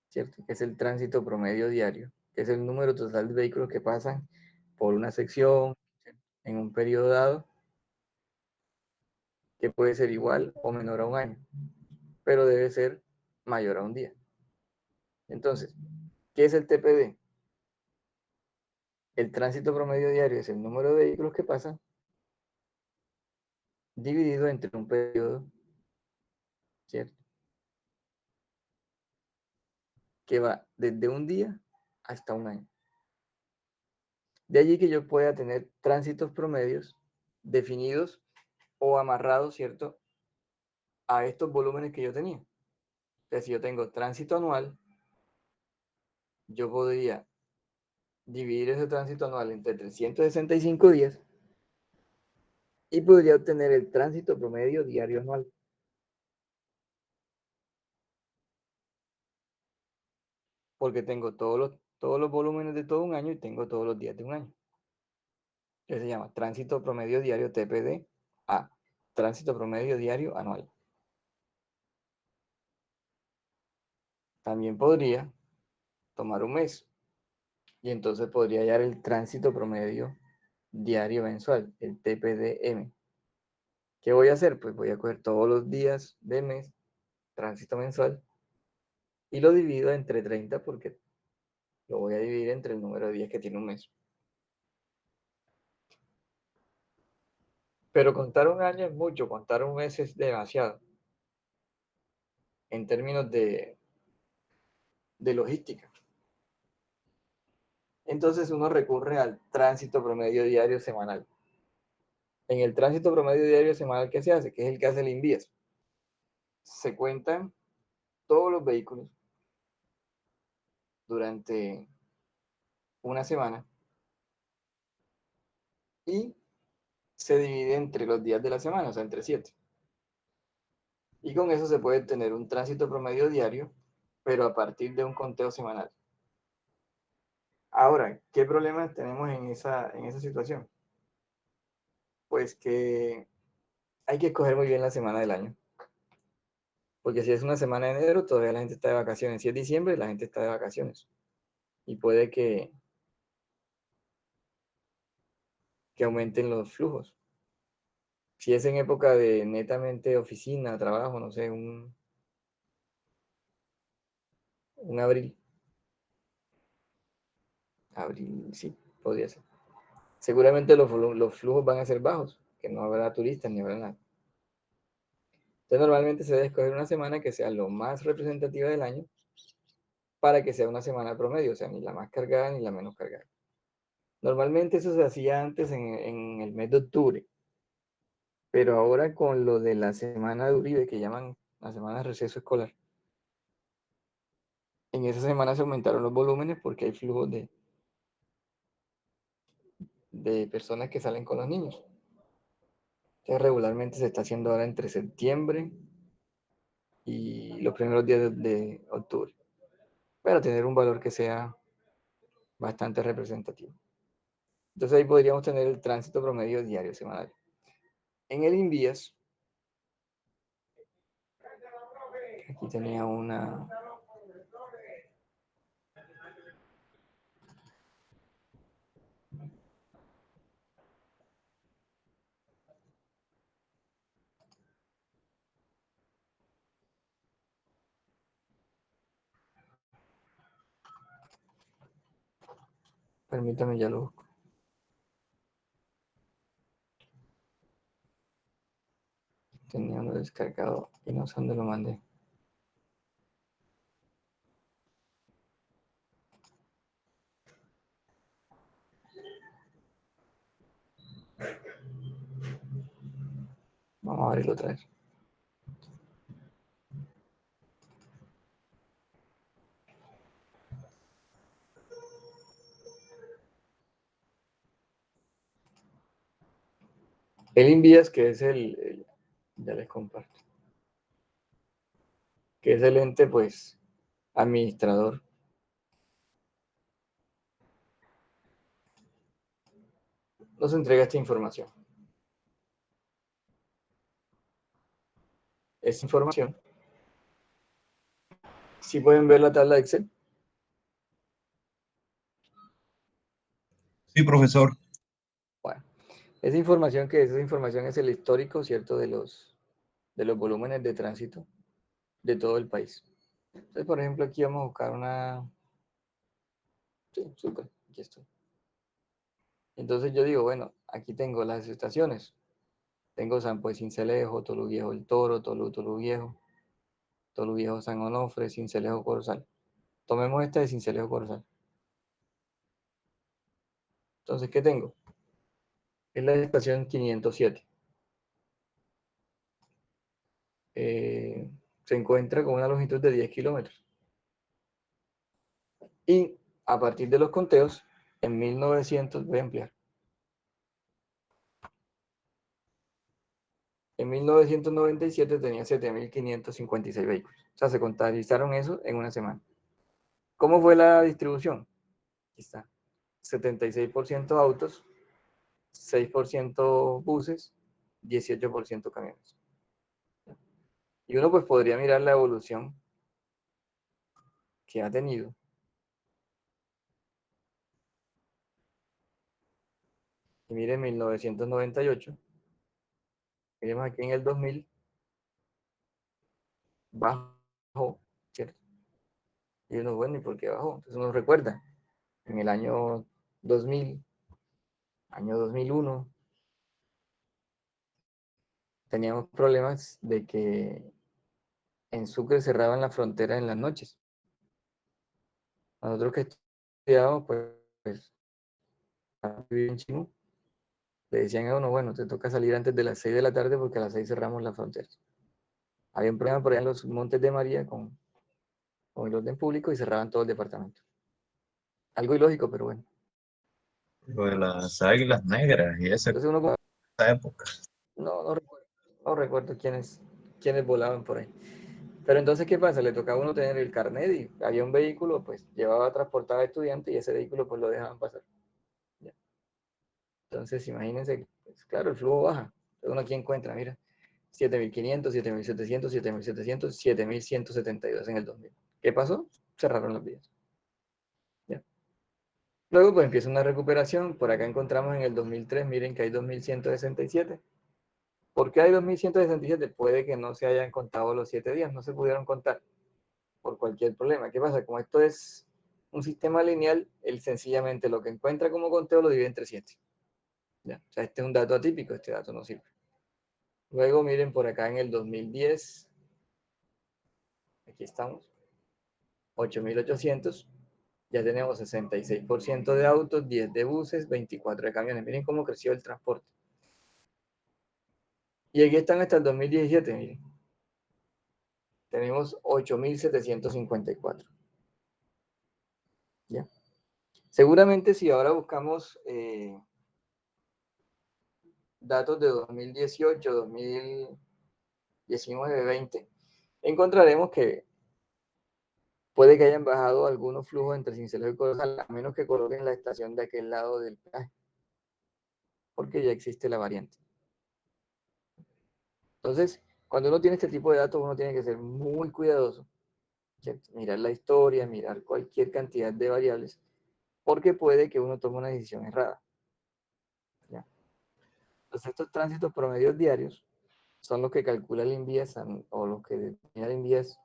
¿cierto? Que es el tránsito promedio diario, que es el número total de vehículos que pasan por una sección en un periodo dado, que puede ser igual o menor a un año, pero debe ser mayor a un día. Entonces, ¿qué es el TPD? El tránsito promedio diario es el número de vehículos que pasan dividido entre un periodo, ¿cierto? Que va desde un día hasta un año. De allí que yo pueda tener tránsitos promedios definidos o amarrados, ¿cierto? A estos volúmenes que yo tenía. Entonces, si yo tengo tránsito anual, yo podría dividir ese tránsito anual entre 365 días y podría obtener el tránsito promedio diario anual. Porque tengo todos los volúmenes de todo un año y tengo todos los días de un año. Que se llama tránsito promedio diario TPD a tránsito promedio diario anual. También podría tomar un mes y entonces podría hallar el tránsito promedio diario mensual, el TPDM. ¿Qué voy a hacer? Pues voy a coger todos los días del mes, tránsito mensual, y lo divido entre 30 porque lo voy a dividir entre el número de días que tiene un mes. Pero contar un año es mucho, contar un mes es demasiado, en términos de logística. Entonces uno recurre al tránsito promedio diario semanal. En el tránsito promedio diario semanal, ¿qué se hace? Que es el que hace el INVIES. Se cuentan todos los vehículos durante una semana y se divide entre los días de la semana, o sea, entre 7. Y con eso se puede tener un tránsito promedio diario, pero a partir de un conteo semanal. Ahora, ¿qué problemas tenemos en esa situación? Pues que hay que escoger muy bien la semana del año. Porque si es una semana de enero, todavía la gente está de vacaciones. Si es diciembre, la gente está de vacaciones. Y puede que aumenten los flujos. Si es en época de netamente oficina, trabajo, no sé, un abril. Abril, sí, podría ser. Seguramente los flujos van a ser bajos, que no habrá turistas ni habrá nada. Entonces normalmente se debe escoger una semana que sea lo más representativa del año para que sea una semana promedio, o sea, ni la más cargada ni la menos cargada. Normalmente eso se hacía antes en el mes de octubre, pero ahora con lo de la semana de Uribe, que llaman la semana de receso escolar, en esa semana se aumentaron los volúmenes porque hay flujos de personas que salen con los niños. Entonces regularmente se está haciendo ahora entre septiembre y los primeros días de octubre, para tener un valor que sea bastante representativo. Entonces ahí podríamos tener el tránsito promedio diario semanal. En el INVIAS, aquí tenía una... Permítame, ya lo busco. Tenía uno descargado y no sé dónde lo mandé. Vamos a abrirlo otra vez. El INVIAS, que es ya les comparto, que es el ente, pues, administrador. Nos entrega esta información. Esta información, si pueden ver la tabla de Excel, Sí, profesor. bueno, esa información es el histórico, ¿cierto?, de los volúmenes de tránsito de todo el país. Entonces, por ejemplo, aquí vamos a buscar una... Sí, súper, aquí estoy. Entonces yo digo, bueno, aquí tengo las estaciones. Tengo San Pues Cincelejo, Tolú Viejo El Toro, Tolú Viejo San Onofre, Cincelejo Corozal. Tomemos esta de Cincelejo Corozal. Entonces, ¿qué tengo? Es la estación 507. Se encuentra con una longitud de 10 kilómetros. Y a partir de los conteos, en 1900, voy a ampliar. En 1997 tenía 7.556 vehículos. O sea, se contabilizaron eso en una semana. ¿Cómo fue la distribución? Aquí está. 76% autos, 6% buses, 18% camiones. Y uno pues podría mirar la evolución que ha tenido. Y miren 1998, miremos aquí en el 2000, bajó, ¿cierto? Y uno, bueno, ¿y por qué bajó? Entonces uno recuerda, en el año 2000, año 2001, teníamos problemas de que en Sucre cerraban la frontera en las noches. Nosotros que estudiábamos, pues en Chimú, le decían a uno, bueno, te toca salir antes de las 6 de la tarde porque a las 6 cerramos las fronteras. Había un problema por allá en los Montes de María con el orden público y cerraban todo el departamento. Algo ilógico, pero bueno. Lo de las águilas negras y esa Entonces uno, época. no recuerdo quiénes volaban por ahí. Pero entonces, ¿qué pasa? Le tocaba a uno tener el carnet y había un vehículo, pues llevaba transportaba estudiantes y ese vehículo pues lo dejaban pasar. ¿Ya? Entonces, imagínense, pues, claro, el flujo baja. Entonces uno aquí encuentra, mira, 7.500, 7.700, 7.700, 7.172 en el 2000. ¿Qué pasó? Cerraron las vías. ¿Ya? Luego, pues empieza una recuperación. Por acá encontramos en el 2003, miren que hay 2.167. ¿Por qué hay 2.167? Puede que no se hayan contado los 7 días, no se pudieron contar por cualquier problema. ¿Qué pasa? Como esto es un sistema lineal, él sencillamente lo que encuentra como conteo lo divide entre 7. ¿Ya? O sea, este es un dato atípico, este dato no sirve. Luego miren por acá en el 2010, aquí estamos, 8.800, ya tenemos 66% de autos, 10 de buses, 24 de camiones. Miren cómo creció el transporte. Y aquí están hasta el 2017, miren. Tenemos 8.754. ¿Ya? Seguramente si ahora buscamos datos de 2018, 2019, 20, encontraremos que puede que hayan bajado algunos flujos entre Sincelejo y Corozal, a menos que coloquen la estación de aquel lado del peaje, porque ya existe la variante. Entonces, cuando uno tiene este tipo de datos, uno tiene que ser muy cuidadoso, ¿cierto? Mirar la historia, mirar cualquier cantidad de variables, porque puede que uno tome una decisión errada. ¿Ya? Entonces, estos tránsitos promedios diarios son los que calcula el INVIAS o los que determina el INVIAS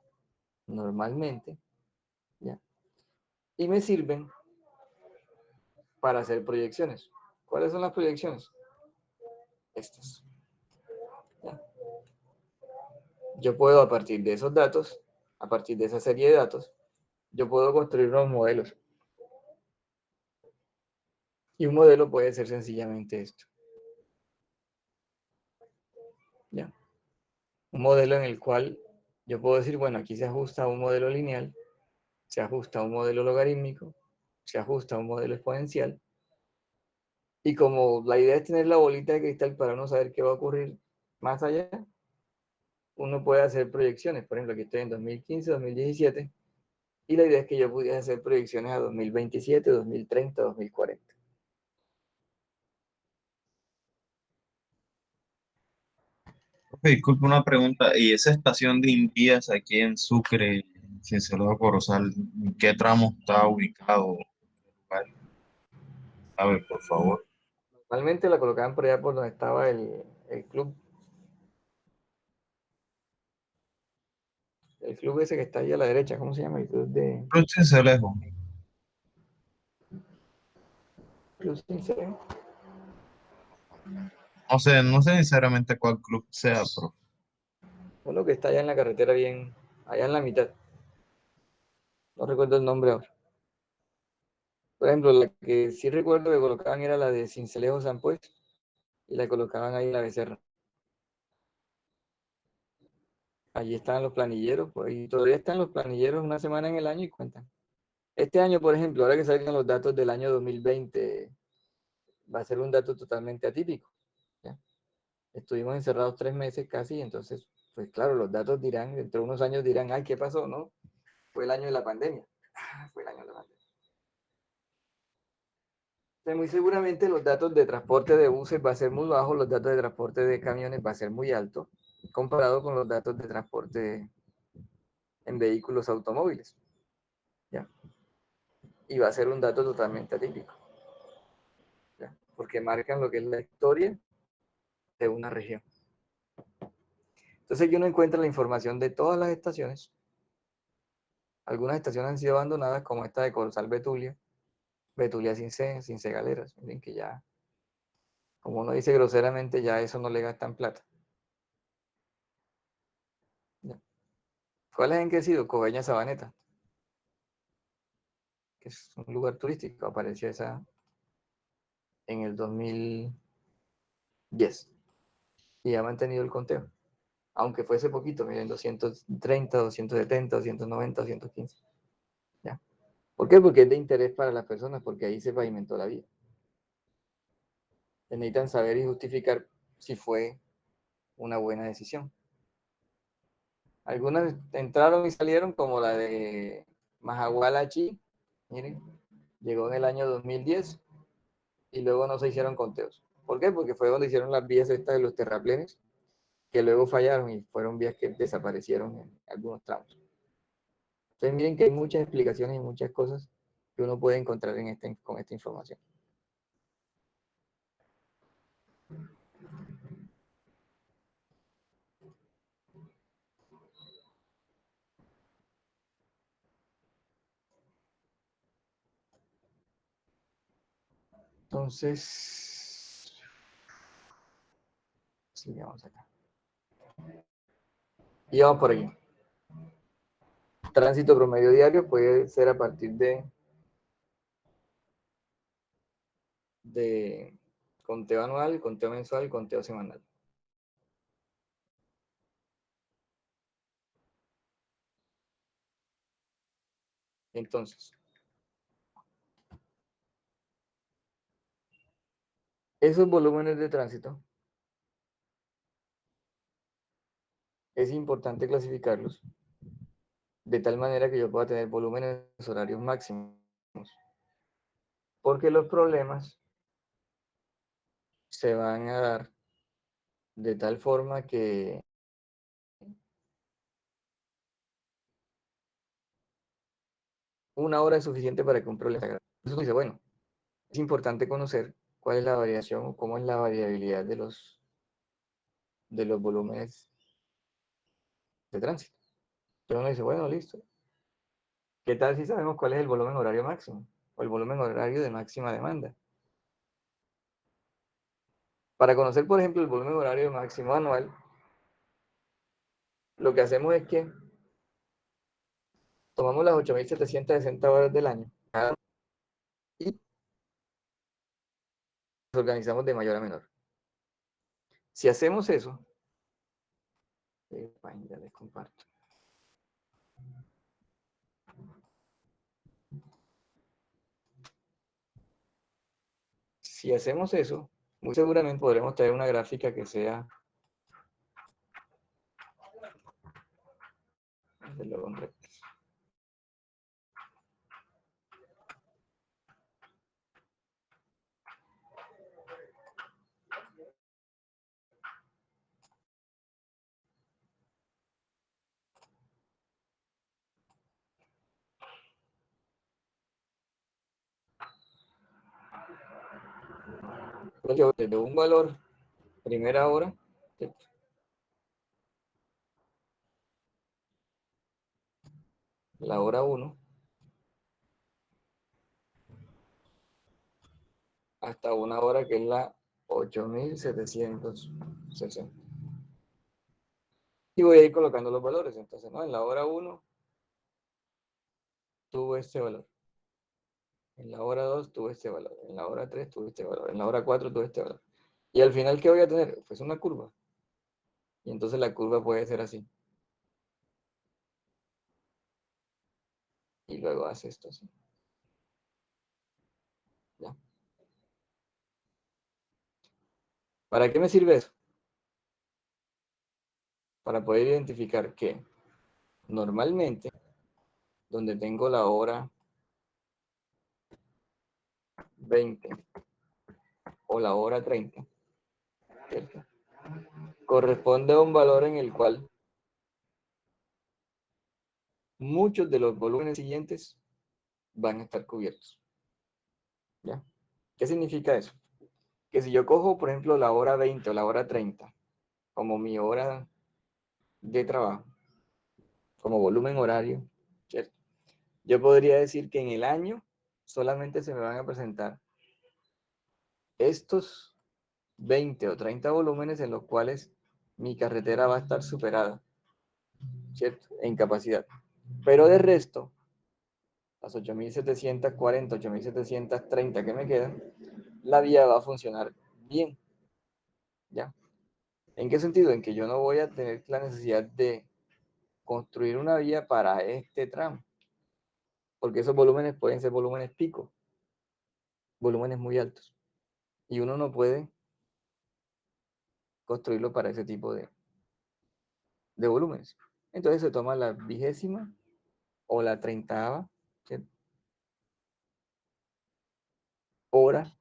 normalmente, ¿ya? Y me sirven para hacer proyecciones. ¿Cuáles son las proyecciones? Estas. ¿Ya? Yo puedo, a partir de esos datos, a partir de esa serie de datos, yo puedo construir unos modelos. Y un modelo puede ser sencillamente esto. ¿Ya? Un modelo en el cual yo puedo decir, bueno, aquí se ajusta a un modelo lineal, se ajusta a un modelo logarítmico, se ajusta a un modelo exponencial. Y como la idea es tener la bolita de cristal para no saber qué va a ocurrir más allá, uno puede hacer proyecciones. Por ejemplo, aquí estoy en 2015, 2017, y la idea es que yo pudiera hacer proyecciones a 2027, 2030, 2040. Disculpe una pregunta, ¿y esa estación de Invías aquí en Sucre, Cincelejo Corozal, en qué tramo está ubicado? A ver, por favor. Normalmente la colocaban por allá por donde estaba el club ese que está ahí a la derecha. ¿Cómo se llama? El club de Cruz Cincelejo. Club Sincero. No sé sinceramente cuál club sea, pero Uno que está allá en la carretera bien, allá en la mitad. No recuerdo el nombre ahora. Por ejemplo, la que sí recuerdo que colocaban era la de Sincelejo San Pues, y la colocaban ahí en la Becerra. Allí estaban los planilleros, pues, y todavía están los planilleros una semana en el año y cuentan. Este año, por ejemplo, ahora que salgan los datos del año 2020, va a ser un dato totalmente atípico. ¿Ya? Estuvimos encerrados 3 meses casi, entonces, pues claro, los datos dirán, dentro de unos años dirán, ay, ¿qué pasó? ¿No? Fue el año de la pandemia. Fue el año de la pandemia. Entonces, muy seguramente los datos de transporte de buses va a ser muy bajo, los datos de transporte de camiones va a ser muy alto, comparado con los datos de transporte en vehículos automóviles. ¿Ya? Y va a ser un dato totalmente atípico. ¿Ya? Porque marcan lo que es la historia de una región. Entonces, aquí uno encuentra la información de todas las estaciones. Algunas estaciones han sido abandonadas, como esta de Corozal Betulia, Betulia sin Galeras. Miren que ya, como uno dice groseramente, ya eso no le gastan plata. ¿Cuáles han crecido? Coveñas Sabaneta, que es un lugar turístico, apareció esa en el 2010 y ha mantenido el conteo, aunque fuese poquito, miren, 230, 270, 290, 215. ¿Ya? ¿Por qué? Porque es de interés para las personas, porque ahí se pavimentó la vía. Necesitan saber y justificar si fue una buena decisión. Algunas entraron y salieron, como la de Majagualachi, miren, llegó en el año 2010 y luego no se hicieron conteos. ¿Por qué? Porque fue donde hicieron las vías estas de los terraplenes, que luego fallaron y fueron vías que desaparecieron en algunos tramos. Entonces miren que hay muchas explicaciones y muchas cosas que uno puede encontrar en con esta información. Entonces, sigamos acá. Y vamos por aquí. Tránsito promedio diario puede ser a partir de conteo anual, conteo mensual y conteo semanal. Entonces, esos volúmenes de tránsito es importante clasificarlos de tal manera que yo pueda tener volúmenes horarios máximos, porque los problemas se van a dar de tal forma que una hora es suficiente para que un problema se haga. Entonces dice, bueno, es importante conocer cuál es la variación o cómo es la variabilidad de los volúmenes de tránsito. Pero uno dice, bueno, listo. ¿Qué tal si sabemos cuál es el volumen horario máximo o el volumen horario de máxima demanda? Para conocer, por ejemplo, el volumen horario máximo anual, lo que hacemos es que tomamos las 8.760 horas del año y nos organizamos de mayor a menor. Si hacemos eso, ya les comparto. Si hacemos eso, muy seguramente podremos traer una gráfica que sea desde un valor primera hora, la hora 1, hasta una hora que es la 8.760. Y voy a ir colocando los valores. Entonces, ¿no? En la hora 1 tuvo este valor. En la hora 2 tuvo este valor. En la hora 3 tuvo este valor. En la hora 4 tuvo este valor. Y al final, ¿qué voy a tener? Pues una curva. Y entonces la curva puede ser así. Y luego hace esto así. ¿Ya? ¿Para qué me sirve eso? Para poder identificar que normalmente, donde tengo la hora 20 o la hora 30, ¿cierto? Corresponde a un valor en el cual muchos de los volúmenes siguientes van a estar cubiertos. ¿Ya? ¿Qué significa eso? Que si yo cojo, por ejemplo, la hora 20 o la hora 30 como mi hora de trabajo, como volumen horario, ¿cierto? Yo podría decir que en el año solamente se me van a presentar estos 20 o 30 volúmenes en los cuales mi carretera va a estar superada ¿cierto? En capacidad. Pero de resto, las 8.740, 8.730 que me quedan, la vía va a funcionar bien, ¿ya? ¿En qué sentido? En que yo no voy a tener la necesidad de construir una vía para este tramo, porque esos volúmenes pueden ser volúmenes pico, volúmenes muy altos, y uno no puede construirlo para ese tipo de volúmenes. Entonces se toma la 20ª o la 30ª, ¿cierto?, hora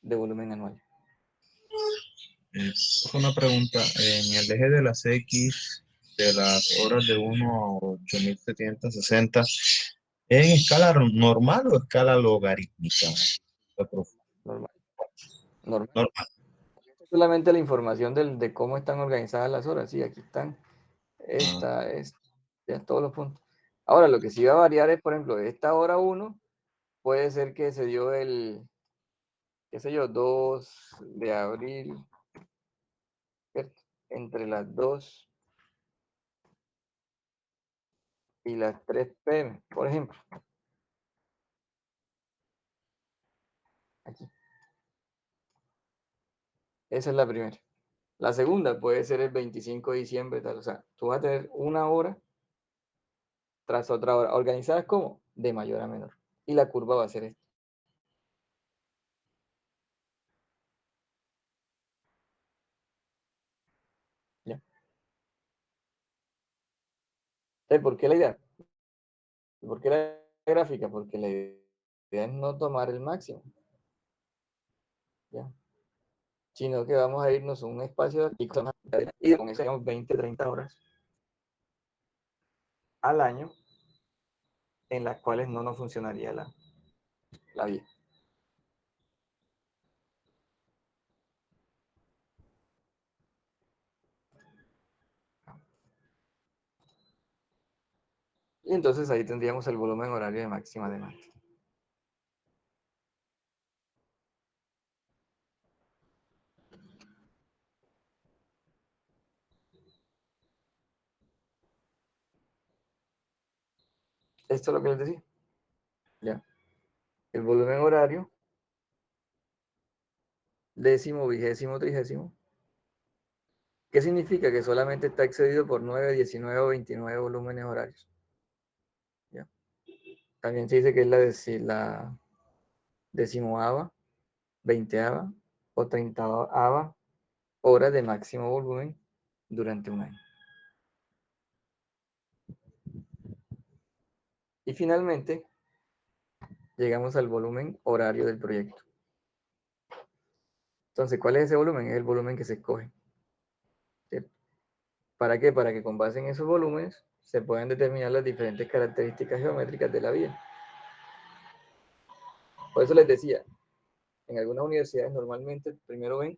de volumen anual. Es una pregunta. En el eje de las X, de las horas de 1 a 8.760, ¿es en escala normal o escala logarítmica? Normal. Normal. Normal. Solamente la información de cómo están organizadas las horas. Sí, aquí están. Esta es ya todos los puntos. Ahora, lo que sí va a variar es, por ejemplo, esta hora 1 puede ser que se dio el, qué sé yo, 2 de abril, ¿cierto?, entre las 2 y las 3 p.m., por ejemplo. Aquí. Esa es la primera. La segunda puede ser el 25 de diciembre, tal. O sea, tú vas a tener una hora tras otra hora, organizadas como de mayor a menor. Y la curva va a ser esta. ¿Ya? Entonces, ¿por qué la idea? ¿Por qué la gráfica? Porque la idea es no tomar el máximo, ¿ya?, sino que vamos a irnos a un espacio y con eso digamos 20, 30 horas al año en las cuales no nos funcionaría la vía. Y entonces ahí tendríamos el volumen horario de máxima demanda. Esto es lo que les decía, ¿ya? El volumen horario, décimo, vigésimo, trigésimo. ¿Qué significa? Que solamente está excedido por 9, 19 o 29 volúmenes horarios, ¿ya? También se dice que es la decimoava, veinteava o treintaava hora de máximo volumen durante un año. Y finalmente, llegamos al volumen horario del proyecto. Entonces, ¿cuál es ese volumen? Es el volumen que se escoge, ¿cierto? ¿Para qué? Para que con base en esos volúmenes se puedan determinar las diferentes características geométricas de la vía. Por eso les decía, en algunas universidades normalmente primero ven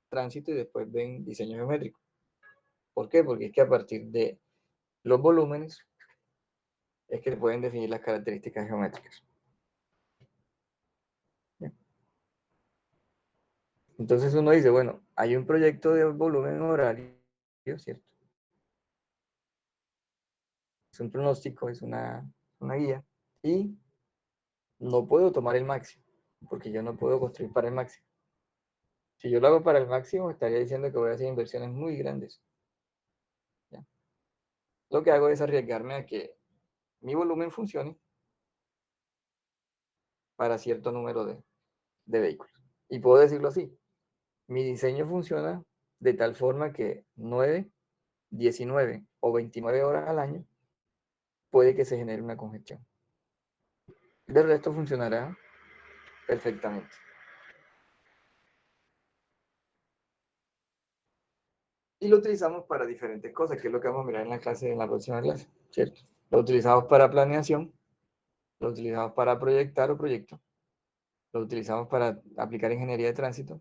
tránsito y después ven diseño geométrico. ¿Por qué? Porque es que a partir de los volúmenes es que se pueden definir las características geométricas. ¿Bien? Entonces uno dice, bueno, hay un proyecto de volumen horario, ¿cierto? Es un pronóstico, es una guía, y no puedo tomar el máximo, porque yo no puedo construir para el máximo. Si yo lo hago para el máximo, estaría diciendo que voy a hacer inversiones muy grandes, ¿ya? Lo que hago es arriesgarme a que mi volumen funcione para cierto número de vehículos. Y puedo decirlo así, mi diseño funciona de tal forma que 9, 19 o 29 horas al año puede que se genere una congestión. Del resto funcionará perfectamente. Y lo utilizamos para diferentes cosas, que es lo que vamos a mirar en la clase, en la próxima clase, ¿cierto? Lo utilizamos para planeación, lo utilizamos para proyectar o proyecto, lo utilizamos para aplicar ingeniería de tránsito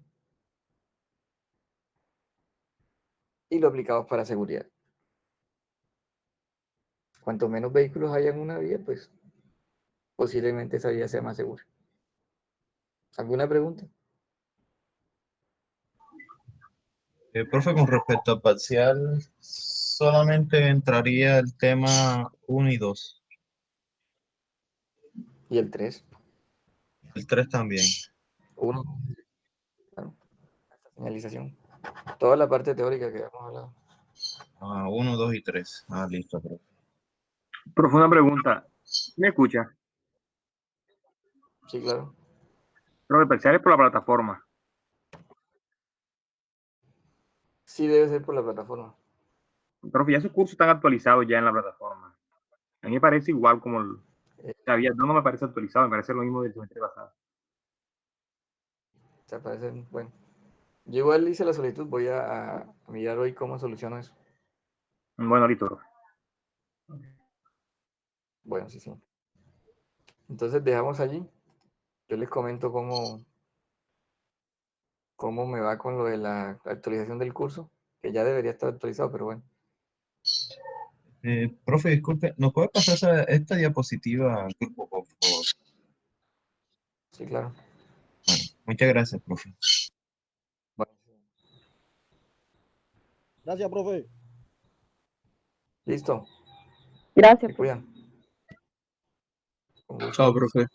y lo aplicamos para seguridad. Cuanto menos vehículos haya en una vía, pues posiblemente esa vía sea más segura. ¿Alguna pregunta? Profe, con respecto al parcial, solamente entraría el tema 1 y 2. Y el 3, El 3 también. 1, claro, señalización. Toda la parte teórica que hemos hablado. 1, 2 y 3. Listo, profe. Profe, una pregunta. ¿Me escucha? Sí, claro. Profe, parciales por la plataforma. Sí debe ser por la plataforma. Profe, ya sus cursos están actualizados ya en la plataforma. A mí me parece igual como Eh, no me parece actualizado, me parece lo mismo del semestre pasado. Se parece, bueno. Yo igual hice la solicitud, voy a mirar hoy cómo soluciono eso. Bueno, listo, profe. Bueno, sí, sí. Entonces dejamos allí. Yo les comento cómo me va con lo de la actualización del curso, que ya debería estar actualizado, pero bueno. Profe, disculpe, ¿nos puede pasar esta diapositiva al grupo, por favor? Sí, claro. Bueno, muchas gracias, profe. Bueno, Gracias, profe. listo. Gracias, Se cuidan. Con gusto. Chao, profe.